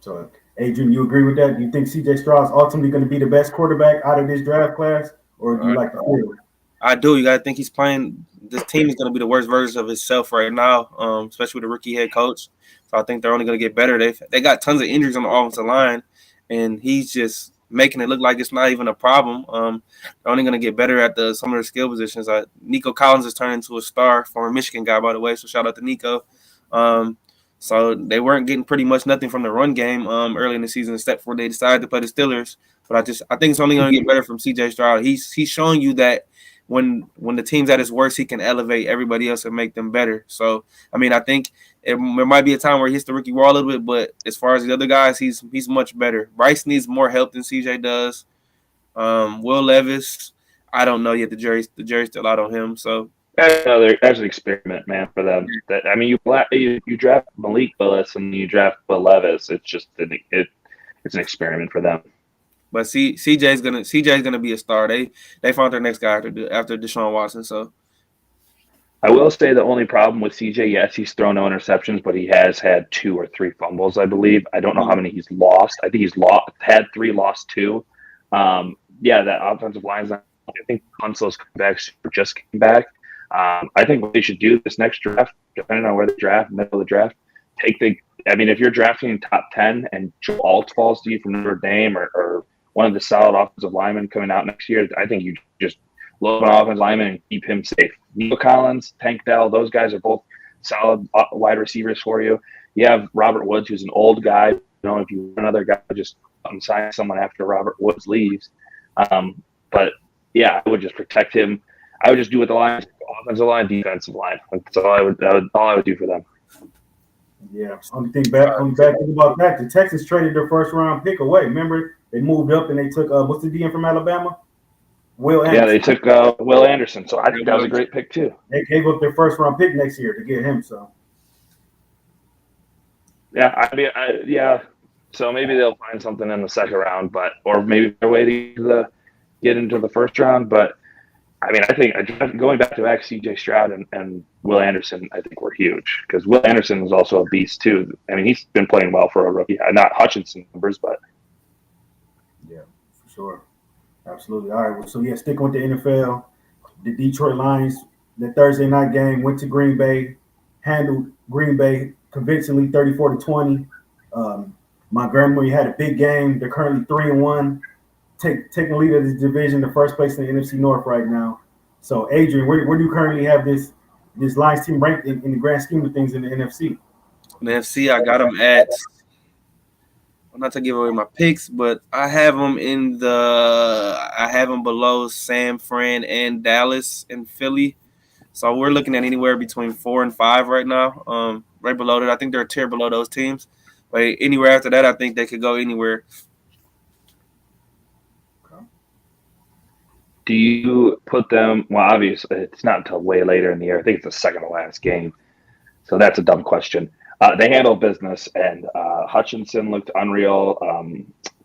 So Adrian, you agree with that? Do you think C.J. Stroud's ultimately going to be the best quarterback out of this draft class, or do you like the field? I do. You got to think he's playing. This team is going to be the worst version of itself right now, especially with a rookie head coach. So I think they're only going to get better. They got tons of injuries on the offensive line, and he's just making it look like it's not even a problem. They're only going to get better at some of the skill positions. Nico Collins has turned into a star, former Michigan guy, by the way. So shout out to Nico. So they weren't getting pretty much nothing from the run game early in the season, except for they decided to play the Steelers. But I think it's only going to get better from C.J. Stroud. He's showing you that when the team's at its worst, he can elevate everybody else and make them better. So I mean, I think there might be a time where he hits the rookie wall a little bit, but as far as the other guys, he's much better. Bryce needs more help than C.J. does. Will Levis, I don't know yet. The jury's still out on him. So that's an experiment, man, for them. That I mean, you draft Malik Willis and you draft Will Levis. It's just it's an experiment for them. But CJ's gonna be a star. They found their next guy after Deshaun Watson. So I will say the only problem with CJ, yes, he's thrown no interceptions, but he has had 2 or 3 fumbles, I believe. I don't know how many he's lost. I think he's had 3, lost 2. Yeah, that offensive line's not. I think Hunslow's just came back. I think what they should do this next draft, depending on where they draft, middle of the draft, if you're drafting top 10 and Joe Alt falls to you from Notre Dame or one of the solid offensive linemen coming out next year, I think you just load an offensive lineman and keep him safe. Neil Collins, Tank Dell, those guys are both solid wide receivers for you. You have Robert Woods, who's an old guy. You know, if you want another guy, just sign someone after Robert Woods leaves. But yeah, I would just protect him. I would just do with the line, offensive line, defensive line. That's all I would do for them. Yeah. Only thing about that, the Texans traded their first round pick away. Remember, they moved up and they took what's the DM from Alabama? Will Anderson. Yeah, they took Will Anderson. So I think that was a great pick too. They gave up their first round pick next year to get him. So yeah, So maybe they'll find something in the second round, or maybe they're waiting to get into the first round. But I mean, I think going back to C.J. Stroud and Will Anderson, I think were huge because Will Anderson is also a beast too. I mean, he's been playing well for a rookie. Not Hutchinson numbers, but yeah, for sure, absolutely. All right, so sticking with the NFL, the Detroit Lions, the Thursday night game went to Green Bay, handled Green Bay convincingly, 34-20. Montgomery had a big game. They're currently 3-1. Taking lead of the division, the first place in the NFC North right now. So, Adrian, where do you currently have this Lions team ranked in the grand scheme of things in the NFC? In the NFC, I got them at. I'm not to give away my picks, but I have them below San Fran and Dallas and Philly. So we're looking at anywhere between 4 and 5 right now. Right below that, I think they're a tier below those teams. But anywhere after that, I think they could go anywhere. Do you put them? Well, obviously, it's not until way later in the year. I think it's the second to last game. So that's a dumb question. They handled business, and Hutchinson looked unreal.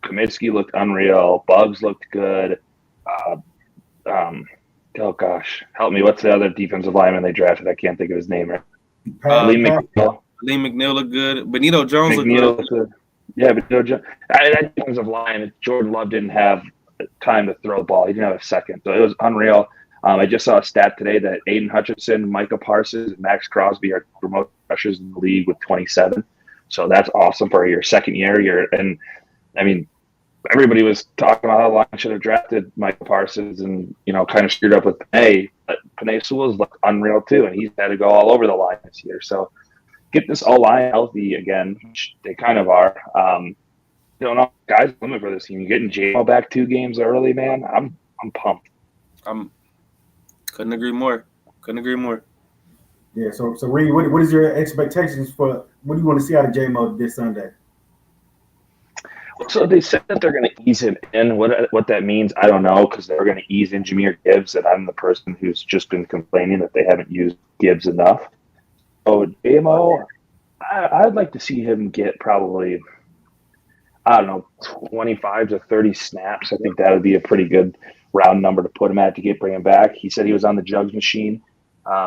Kaminsky looked unreal. Bugs looked good. Oh, gosh. Help me. What's the other defensive lineman they drafted? I can't think of his name. Lee McNeil looked good. Benito Jones looked good. Yeah, Benito Jones. That defensive line, Jordan Love didn't have time to throw the ball. He didn't have a second. So it was unreal. I just saw a stat today that Aiden Hutchinson, Micah Parsons, and Max Crosby are most rushers in the league with 27. So that's awesome for your second year. And I mean, everybody was talking about how the Lions should have drafted Micah Parsons and, kind of screwed up with Panay. But Panay Sewell's looked unreal too, and he's had to go all over the line this year. So get this O-line healthy again, which they kind of are. Don't know, guys, limit for this team. You're getting JMO back 2 games early, man. I'm pumped. Couldn't agree more. Yeah. So Reid, what is your expectations for? What do you want to see out of JMO this Sunday? So they said that they're going to ease him in. What that means, I don't know, because they're going to ease in Jahmyr Gibbs, and I'm the person who's just been complaining that they haven't used Gibbs enough. So JMO, I'd like to see him get probably, 25 to 30 snaps. I think that would be a pretty good round number to put him at to bring him back. He said he was on the jugs machine.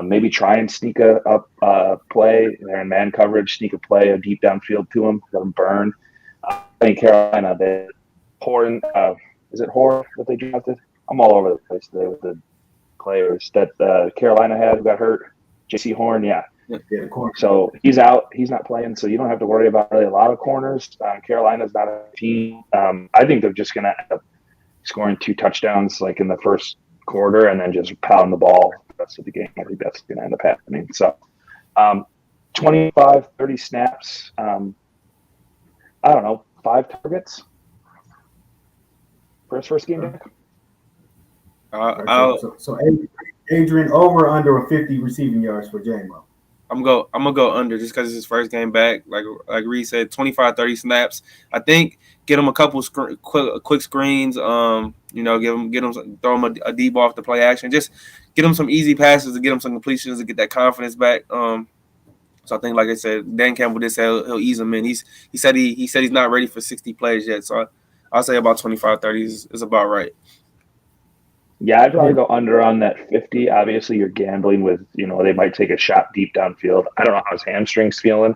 Maybe try and sneak a play. They're in man coverage, sneak a play, a deep downfield to him, let him burn. I think Carolina, is it Horn that they drafted? I'm all over the place today with the players that Carolina had who got hurt. J.C. Horn, yeah. So he's out. He's not playing, so you don't have to worry about really a lot of corners. Carolina's not a team. I think they're just going to end up scoring 2 touchdowns like in the first quarter and then just pound the ball the rest of the game. I think that's going to end up happening. So 25, 30 snaps. 5 targets. for his first game back. So Adrian, over or under a 50 receiving yards for J-Mo? I'm gonna go under just because it's his first game back. Like Reid said, 25, 30 snaps. I think get him a couple quick screens. Get him throw him a deep off the play action. Just get him some easy passes to get him some completions to get that confidence back. So I think, like I said, Dan Campbell did say he'll ease him in. He said he's not ready for 60 plays yet. So I'll say about 25, 30 is about right. Yeah, I'd probably go under on that 50. Obviously, you're gambling with, they might take a shot deep downfield. I don't know how his hamstring's feeling.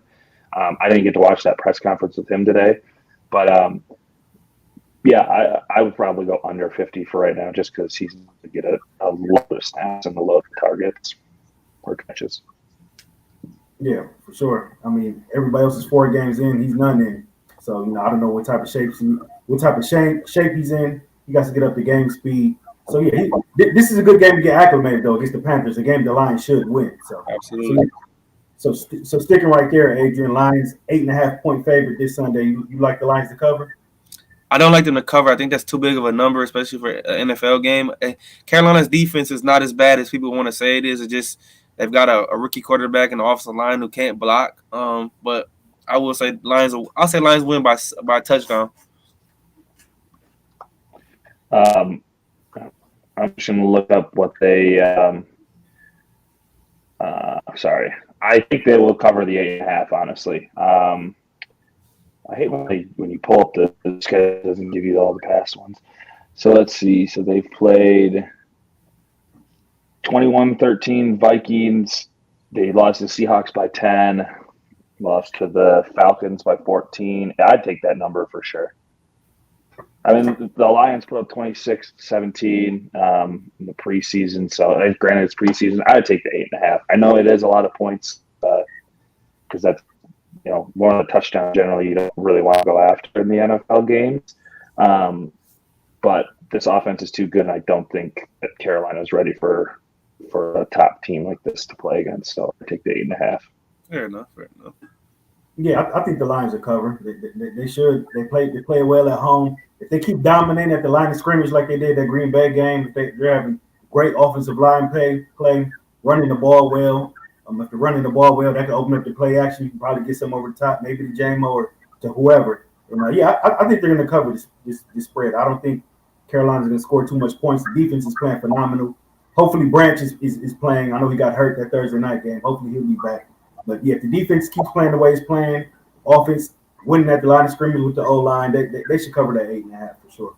I didn't get to watch that press conference with him today. But, I would probably go under 50 for right now just because he's going to get a lot of snaps and a lot of targets or catches. Yeah, for sure. I mean, everybody else is 4 games in. He's none in. So, I don't know what type of shape he's in. He got to get up to game speed. So, yeah, this is a good game to get acclimated, though, against the Panthers, a game the Lions should win. So, absolutely. So sticking right there, Adrian, Lions 8.5-point favorite this Sunday. You like the Lions to cover? I don't like them to cover. I think that's too big of a number, especially for an NFL game. Carolina's defense is not as bad as people want to say it is. It's just they've got a rookie quarterback in the offensive line who can't block. But I will say Lions win by a touchdown. I'm just going to look up what they I think they will cover the 8.5, honestly. I hate when you pull up the schedule, it doesn't give you all the past ones. So let's see. So they've played 21-13 Vikings. They lost to the Seahawks by 10. Lost to the Falcons by 14. I'd take that number for sure. I mean, the Lions put up 26-17 in the preseason. So, granted, it's preseason. I'd take the 8.5. I know it is a lot of points because that's, more of a touchdown generally you don't really want to go after in the NFL games. But this offense is too good, and I don't think that Carolina is ready for a top team like this to play against. So, I take the 8.5. Fair enough. Yeah, I think the Lions are covered. They should. They play well at home. If they keep dominating at the line of scrimmage like they did that Green Bay game, if they're having great offensive line play, running the ball well. If they're running the ball well, that can open up the play action. You can probably get some over the top, maybe to J-Mo or to whoever. I think they're going to cover this spread. I don't think Carolina's going to score too much points. The defense is playing phenomenal. Hopefully Branch is playing. I know he got hurt that Thursday night game. Hopefully he'll be back. But, yeah, if the defense keeps playing the way it's playing, offense winning at the line of scrimmage with the O-line, they should cover that 8.5 for sure.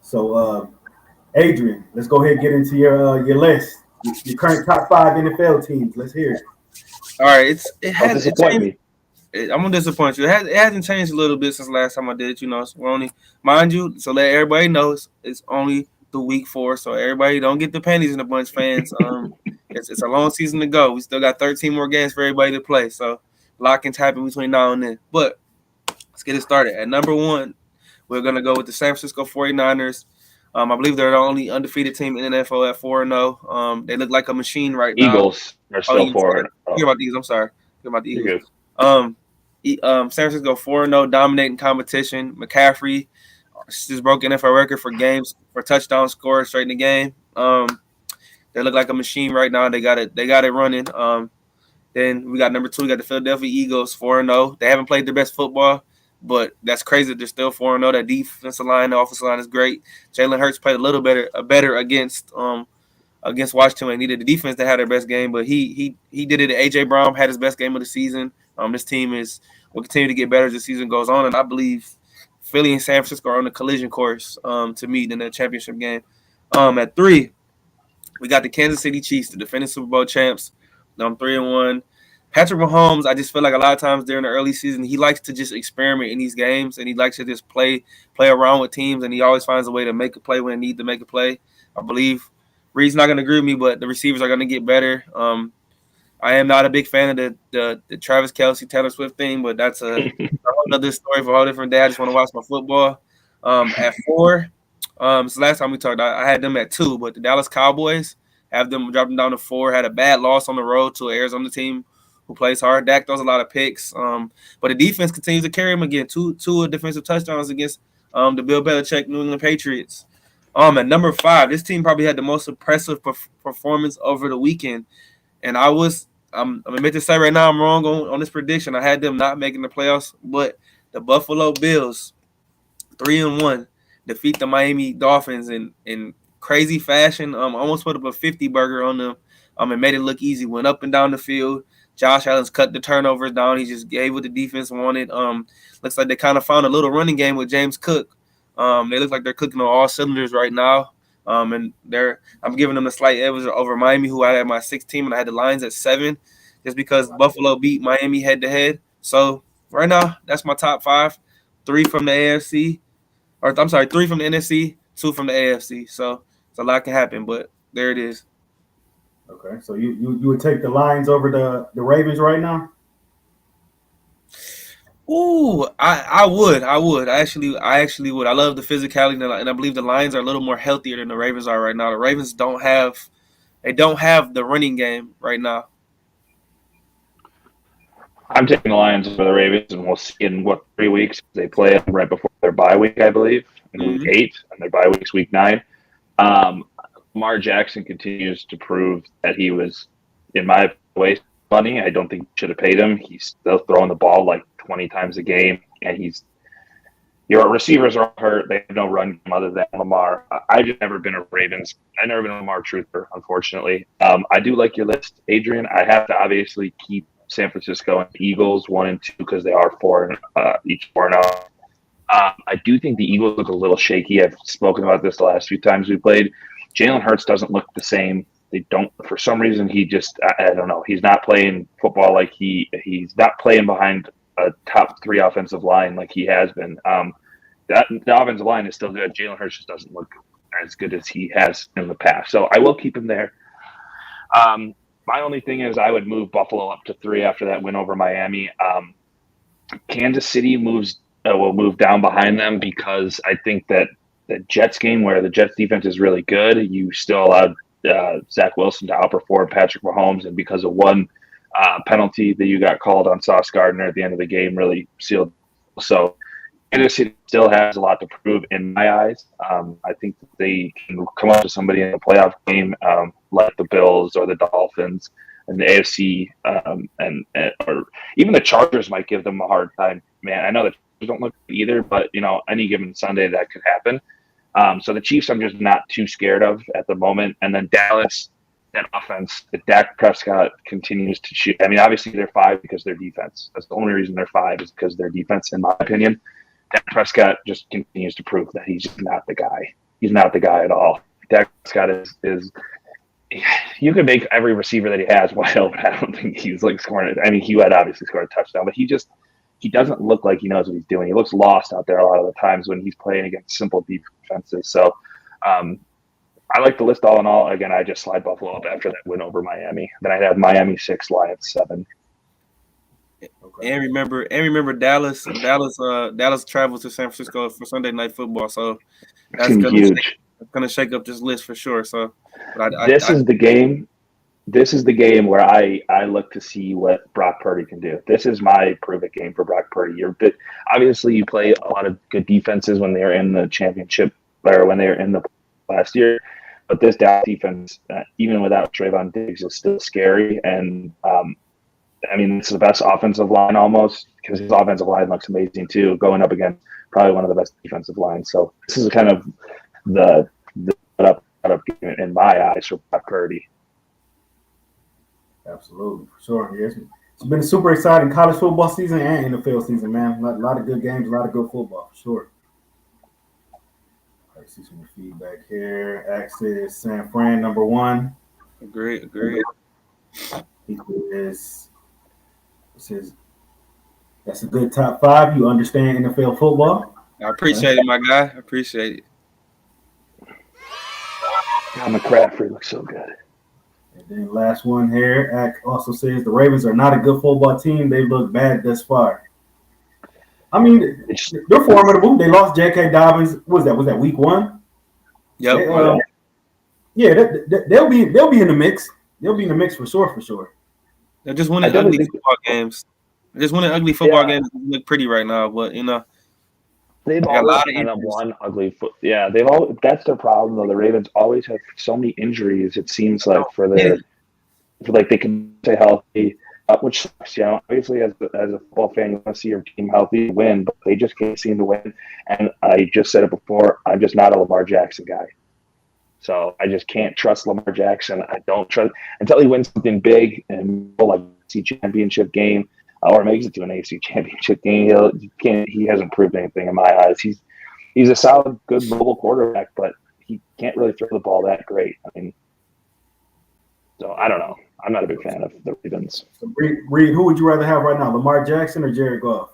So, Adrian, let's go ahead and get into your list. Your current top 5 NFL teams. Let's hear it. All right, I'm gonna disappoint you. It hasn't changed a little bit since last time I did it. So we're only, mind you, so let everybody know it's only the week 4, so everybody don't get the panties in a bunch, fans. It's a long season to go. We still got 13 more games for everybody to play, so a lot can happen between now and then. But let's get it started. At number 1, we're gonna go with the San Francisco 49ers. I believe they're the only undefeated team in the NFL at 4-0. They look like a machine right now. Eagles are still 4-0. Forget about the Eagles. I'm sorry. Forget about the Eagles. San Francisco 4-0, dominating competition. McCaffrey just broke NFL record for games for touchdown scores straight in the game. They look like a machine right now. They got it running. Then we got number 2. We got the Philadelphia Eagles 4-0. They haven't played their best football, but that's crazy that they're still 4-0. That defensive line, the offensive line is great. Jalen Hurts played a little better against Washington. They needed the defense to have their best game, but he did it. AJ Brown had his best game of the season. This team will continue to get better as the season goes on, and I believe Philly and San Francisco are on the collision course to meet in the championship game. At 3, we got the Kansas City Chiefs, the defending Super Bowl champs. 3-1. Patrick Mahomes, I just feel like a lot of times during the early season, he likes to just experiment in these games, and he likes to just play around with teams, and he always finds a way to make a play when he need to make a play. I believe Reid's not going to agree with me, but the receivers are going to get better. I am not a big fan of the Travis Kelce, Taylor Swift thing, but that's a whole other story for a whole different day. I just want to watch my football. At 4, so last time we talked, I had them at 2, but the Dallas Cowboys have them drop them down to 4. Had a bad loss on the road to an Arizona team who plays hard. Dak throws a lot of picks, but the defense continues to carry him again. Two defensive touchdowns against the Bill Belichick New England Patriots. At number 5, this team probably had the most impressive performance over the weekend. And I'm admit to say right now I'm wrong on this prediction. I had them not making the playoffs, but the Buffalo Bills, 3-1, defeat the Miami Dolphins in crazy fashion. Almost put up a 50 burger on them. And made it look easy. Went up and down the field. Josh Allen's cut the turnovers down. He just gave what the defense wanted. Looks like they kind of found a little running game with James Cook. They look like they're cooking on all cylinders right now. And I'm giving them a slight edge over Miami, who I had my 6th team, and I had the Lions at 7, just because Buffalo beat Miami head to head. So right now, that's my top 5. 3 from the AFC, or I'm sorry, 3 from the NFC, 2 from the AFC. So a lot can happen, but there it is. Okay, so you would take the Lions over the Ravens right now? Ooh, I would. I actually would. I love the physicality, and I believe the Lions are a little more healthier than the Ravens are right now. The Ravens don't have the running game right now. I'm taking the Lions over the Ravens, and we'll see in 3 weeks. They play them right before their bye week, I believe, in week 8, and their bye week's week 9. Lamar Jackson continues to prove that he was, in my way, funny. I don't think you should have paid him. He's still throwing the ball like 20 times a game, and your receivers are hurt. They have no run game other than Lamar. I've just never been a Lamar truther, unfortunately. I do like your list, Adrian. I have to obviously keep San Francisco and the Eagles 1 and 2 because they are each 4-0. I do think the Eagles look a little shaky. I've spoken about this the last few times we played. Jalen Hurts doesn't look the same. They don't, for some reason, I don't know. He's not playing football like he's not playing behind a top 3 offensive line like he has been. The offensive line is still good. Jalen Hurts just doesn't look as good as he has in the past. So I will keep him there. My only thing is I would move Buffalo up to 3 after that win over Miami. Kansas City will move down behind them because I think that the Jets game where the Jets defense is really good, you still allowed Zach Wilson to outperform Patrick Mahomes, and because of one penalty that you got called on Sauce Gardner at the end of the game really sealed. So Kansas City still has a lot to prove in my eyes. I think that they can come up to somebody in a playoff game like the Bills or the Dolphins and the AFC, or even the Chargers might give them a hard time. Man, I know the Chargers don't look good either, but any given Sunday that could happen. So the Chiefs, I'm just not too scared of at the moment. And then Dallas, that offense, if Dak Prescott continues to shoot. I mean, obviously they're 5 because their defense. That's the only reason they're 5 is because their defense, in my opinion. Dak Prescott just continues to prove that he's just not the guy. He's not the guy at all. Dak Prescott is you could make every receiver that he has wide open. I don't think he's like scoring it. I mean, he would obviously score a touchdown, but he doesn't look like he knows what he's doing. He looks lost out there a lot of the times when he's playing against simple defenses. So I like the list all in all. Again, I just slide Buffalo up after that win over Miami. Then I'd have Miami 6, Lions 7. Okay. And remember Dallas travels to San Francisco for Sunday Night Football. So that's gonna shake up this list for sure. So this is the game where I look to see what Brock Purdy can do. This is my prove-it game for Brock Purdy. Obviously, you play a lot of good defenses when they're in the championship or when they're in the last year. But this Dallas defense, even without Trayvon Diggs, is still scary. And, it's the best offensive line almost because his offensive line looks amazing too, going up against probably one of the best defensive lines. So this is kind of the up in my eyes for Brock Purdy. Absolutely, for sure. Yes, it's been a super exciting college football season and NFL season, man. A lot of good games, a lot of good football, for sure. I see some feedback here. Ax says San Fran number 1. Agreed. He says that's a good top 5. You understand NFL football. I appreciate it, my guy. I appreciate it. McCaffrey looks so good. And then last one here, Ack also says the Ravens are not a good football team. They look bad thus far. I mean, they're formidable. They lost J.K. Dobbins. What was that week 1? Yep. They'll be in the mix. They'll be in the mix for sure. They're just winning ugly football games. They're just winning ugly football games. They look pretty right now, but They've They got a always lot of kind of injuries. one ugly foot. Yeah, they've all. That's their problem though. The Ravens always have so many injuries. It seems like Yeah. for like they can stay healthy, which sucks. You know, obviously as a football fan, you want to see your team healthy, win, but they just can't seem to win. And I just said it before. I'm just not a Lamar Jackson guy. So I just can't trust Lamar Jackson. I don't trust until he wins something big and like AC championship game or makes it to an AC championship game. He hasn't proved anything in my eyes. He's a solid, good mobile quarterback, but he can't really throw the ball that great. I mean, so I don't know. I'm not a big fan of the Ravens. So Reid, who would you rather have right now, Lamar Jackson or Jared Goff?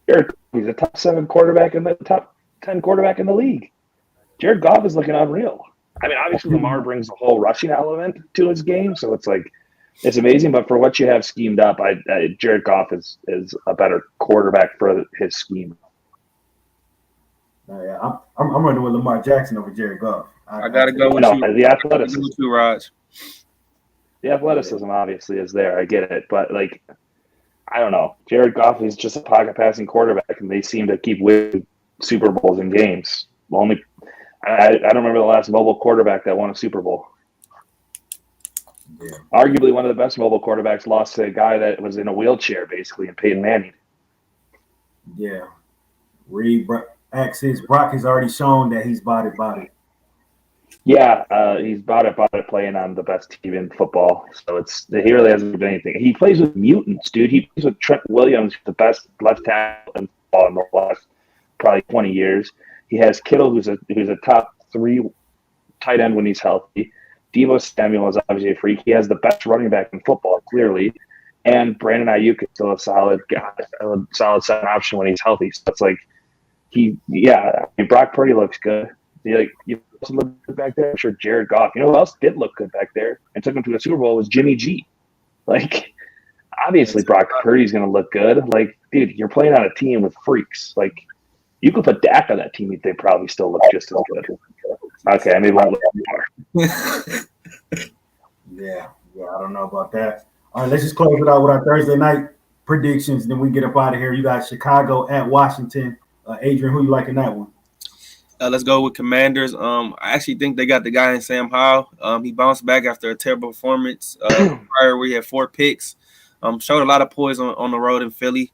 He's a top 7 quarterback in the top 10 quarterback in the league. Jared Goff is looking unreal. I mean, obviously Lamar brings a whole rushing element to his game, so it's like it's amazing. But for what you have schemed up, Jared Goff is a better quarterback for his scheme. Yeah, I'm running with Lamar Jackson over Jared Goff. I gotta go with you. The athleticism. With you, Raaj. The athleticism obviously is there. I get it, but like, I don't know. Jared Goff is just a pocket passing quarterback, and they seem to keep winning Super Bowls and games. I don't remember the last mobile quarterback that won a Super Bowl. Yeah. Arguably one of the best mobile quarterbacks lost to a guy that was in a wheelchair, basically, in Peyton Manning. Yeah. Reid Brock has already shown that he's body. Yeah, he's bought it playing on the best team in football. So he really hasn't done anything. He plays with mutants, dude. He plays with Trent Williams, the best left tackle in football in the last probably 20 years. He has Kittle, who's a top 3 tight end when he's healthy. Deebo Samuel is obviously a freak. He has the best running back in football, clearly. And Brandon Ayuk is still a solid guy, a solid second option when he's healthy. So it's like Brock Purdy looks good. You look good back there. I'm sure Jared Goff. You know who else did look good back there and took him to a Super Bowl was Jimmy G. Like, obviously Brock Purdy's going to look good. Like, dude, you're playing on a team with freaks. Like, you could put Dak on that team; they probably still look just as good. Okay, I maybe won't look more. Yeah, I don't know about that. All right, let's just close it out with our Thursday night predictions. Then we get up out of here. You got Chicago at Washington. Adrian, who you like in that one? Let's go with Commanders. I actually think they got the guy in Sam Howell. He bounced back after a terrible performance prior where he had 4 picks. Showed a lot of poise on the road in Philly.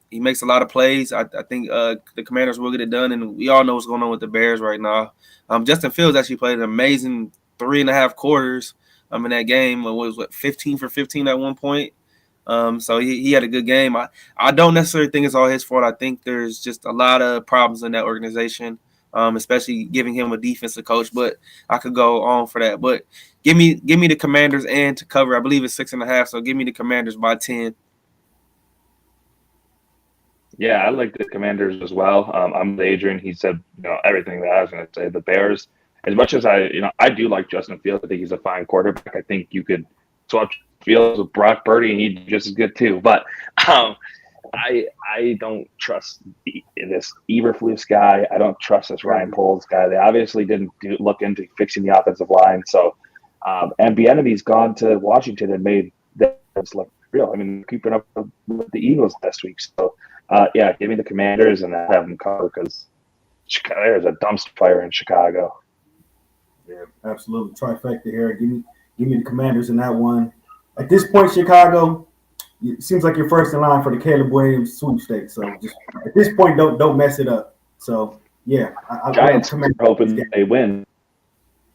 He makes a lot of plays. I think the Commanders will get it done, and we all know what's going on with the Bears right now. Justin Fields actually played an amazing 3.5 quarters in that game. It was 15 for 15 at one point. So he had a good game. I don't necessarily think it's all his fault. I think there's just a lot of problems in that organization, especially giving him a defensive coach. But I could go on for that. But give me the Commanders and to cover. I believe it's 6.5. So give me the Commanders by 10. Yeah, I like the Commanders as well. I'm with Adrian. He said everything that I was going to say. The Bears, as much as I do like Justin Fields. I think he's a fine quarterback. I think you could swap Fields with Brock Purdy, and he'd just as good too. But I don't trust this Eberflus guy. I don't trust this Ryan Poles guy. They obviously didn't look into fixing the offensive line. So, and Bieniemy's gone to Washington and made that look real. I mean, keeping up with the Eagles last week. So, give me the Commanders and have them cover because there's a dumpster fire in Chicago. Yeah, absolutely. Trifecta here. Give me the Commanders in that one. At this point, Chicago, it seems like you're first in line for the Caleb Williams sweepstakes. So just at this point, don't mess it up. So yeah, Giants are hoping they win.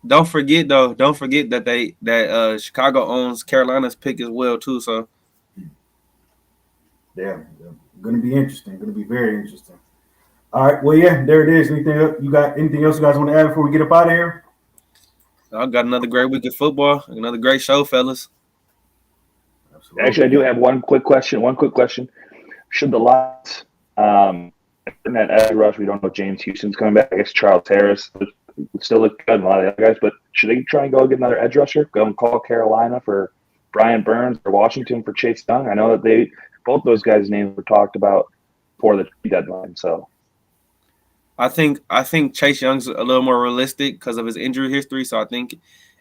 Don't forget that Chicago owns Carolina's pick as well too. So yeah, going to be interesting. Going to be very interesting. All right. Well, yeah, there it is. Anything else you guys want to add before we get up out of here? I've got another great week of football. Another great show, fellas. Absolutely. Actually, I do have one quick question. Should the Lions in that edge rush, we don't know if James Houston's coming back. I guess Charles Harris still look good, and a lot of the other guys. But should they try and go get another edge rusher? Go and call Carolina for Brian Burns or Washington for Chase Young? I know that both those guys' names were talked about for the deadline. So I think Chase Young's a little more realistic because of his injury history. So I think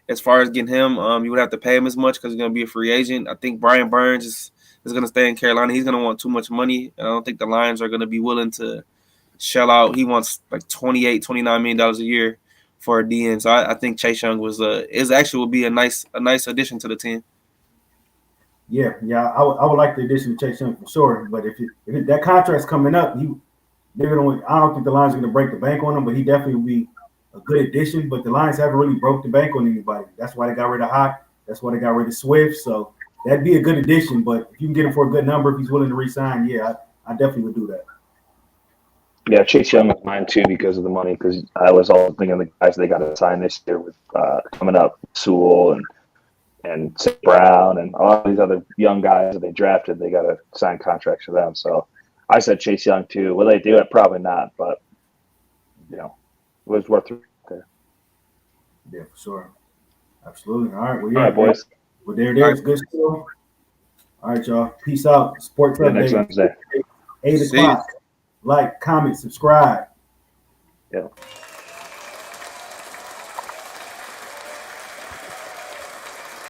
as far as getting him, you would have to pay him as much because he's going to be a free agent. I think Brian Burns is is going to stay in Carolina. He's going to want too much money. I don't think the Lions are going to be willing to shell out. He wants like $28, $29 million a year for a DN. So I think Chase Young will be a nice addition to the team. Yeah, I would like the addition of Chase Young for sure. But if that contract's coming up, I don't think the Lions are going to break the bank on him, but he definitely will be a good addition. But the Lions haven't really broke the bank on anybody. That's why they got rid of Hawk. That's why they got rid of Swift. So that'd be a good addition. But if you can get him for a good number, if he's willing to re-sign, yeah, I definitely would do that. Yeah, Chase Young was mine too because of the money. Because I was also thinking of the guys they got to sign this year with coming up, Sewell and St. Brown and all these other young guys that they drafted. They got to sign contracts for them. So I said Chase Young too. Will they do it? Probably not. But it was worth it. Yeah, for sure. Absolutely. All right. Well, All right, boys. Well, there it is. Good show. All right, y'all. Peace out. Sports Update. Next Wednesday. 8 o'clock. Like, comment, subscribe. Yeah.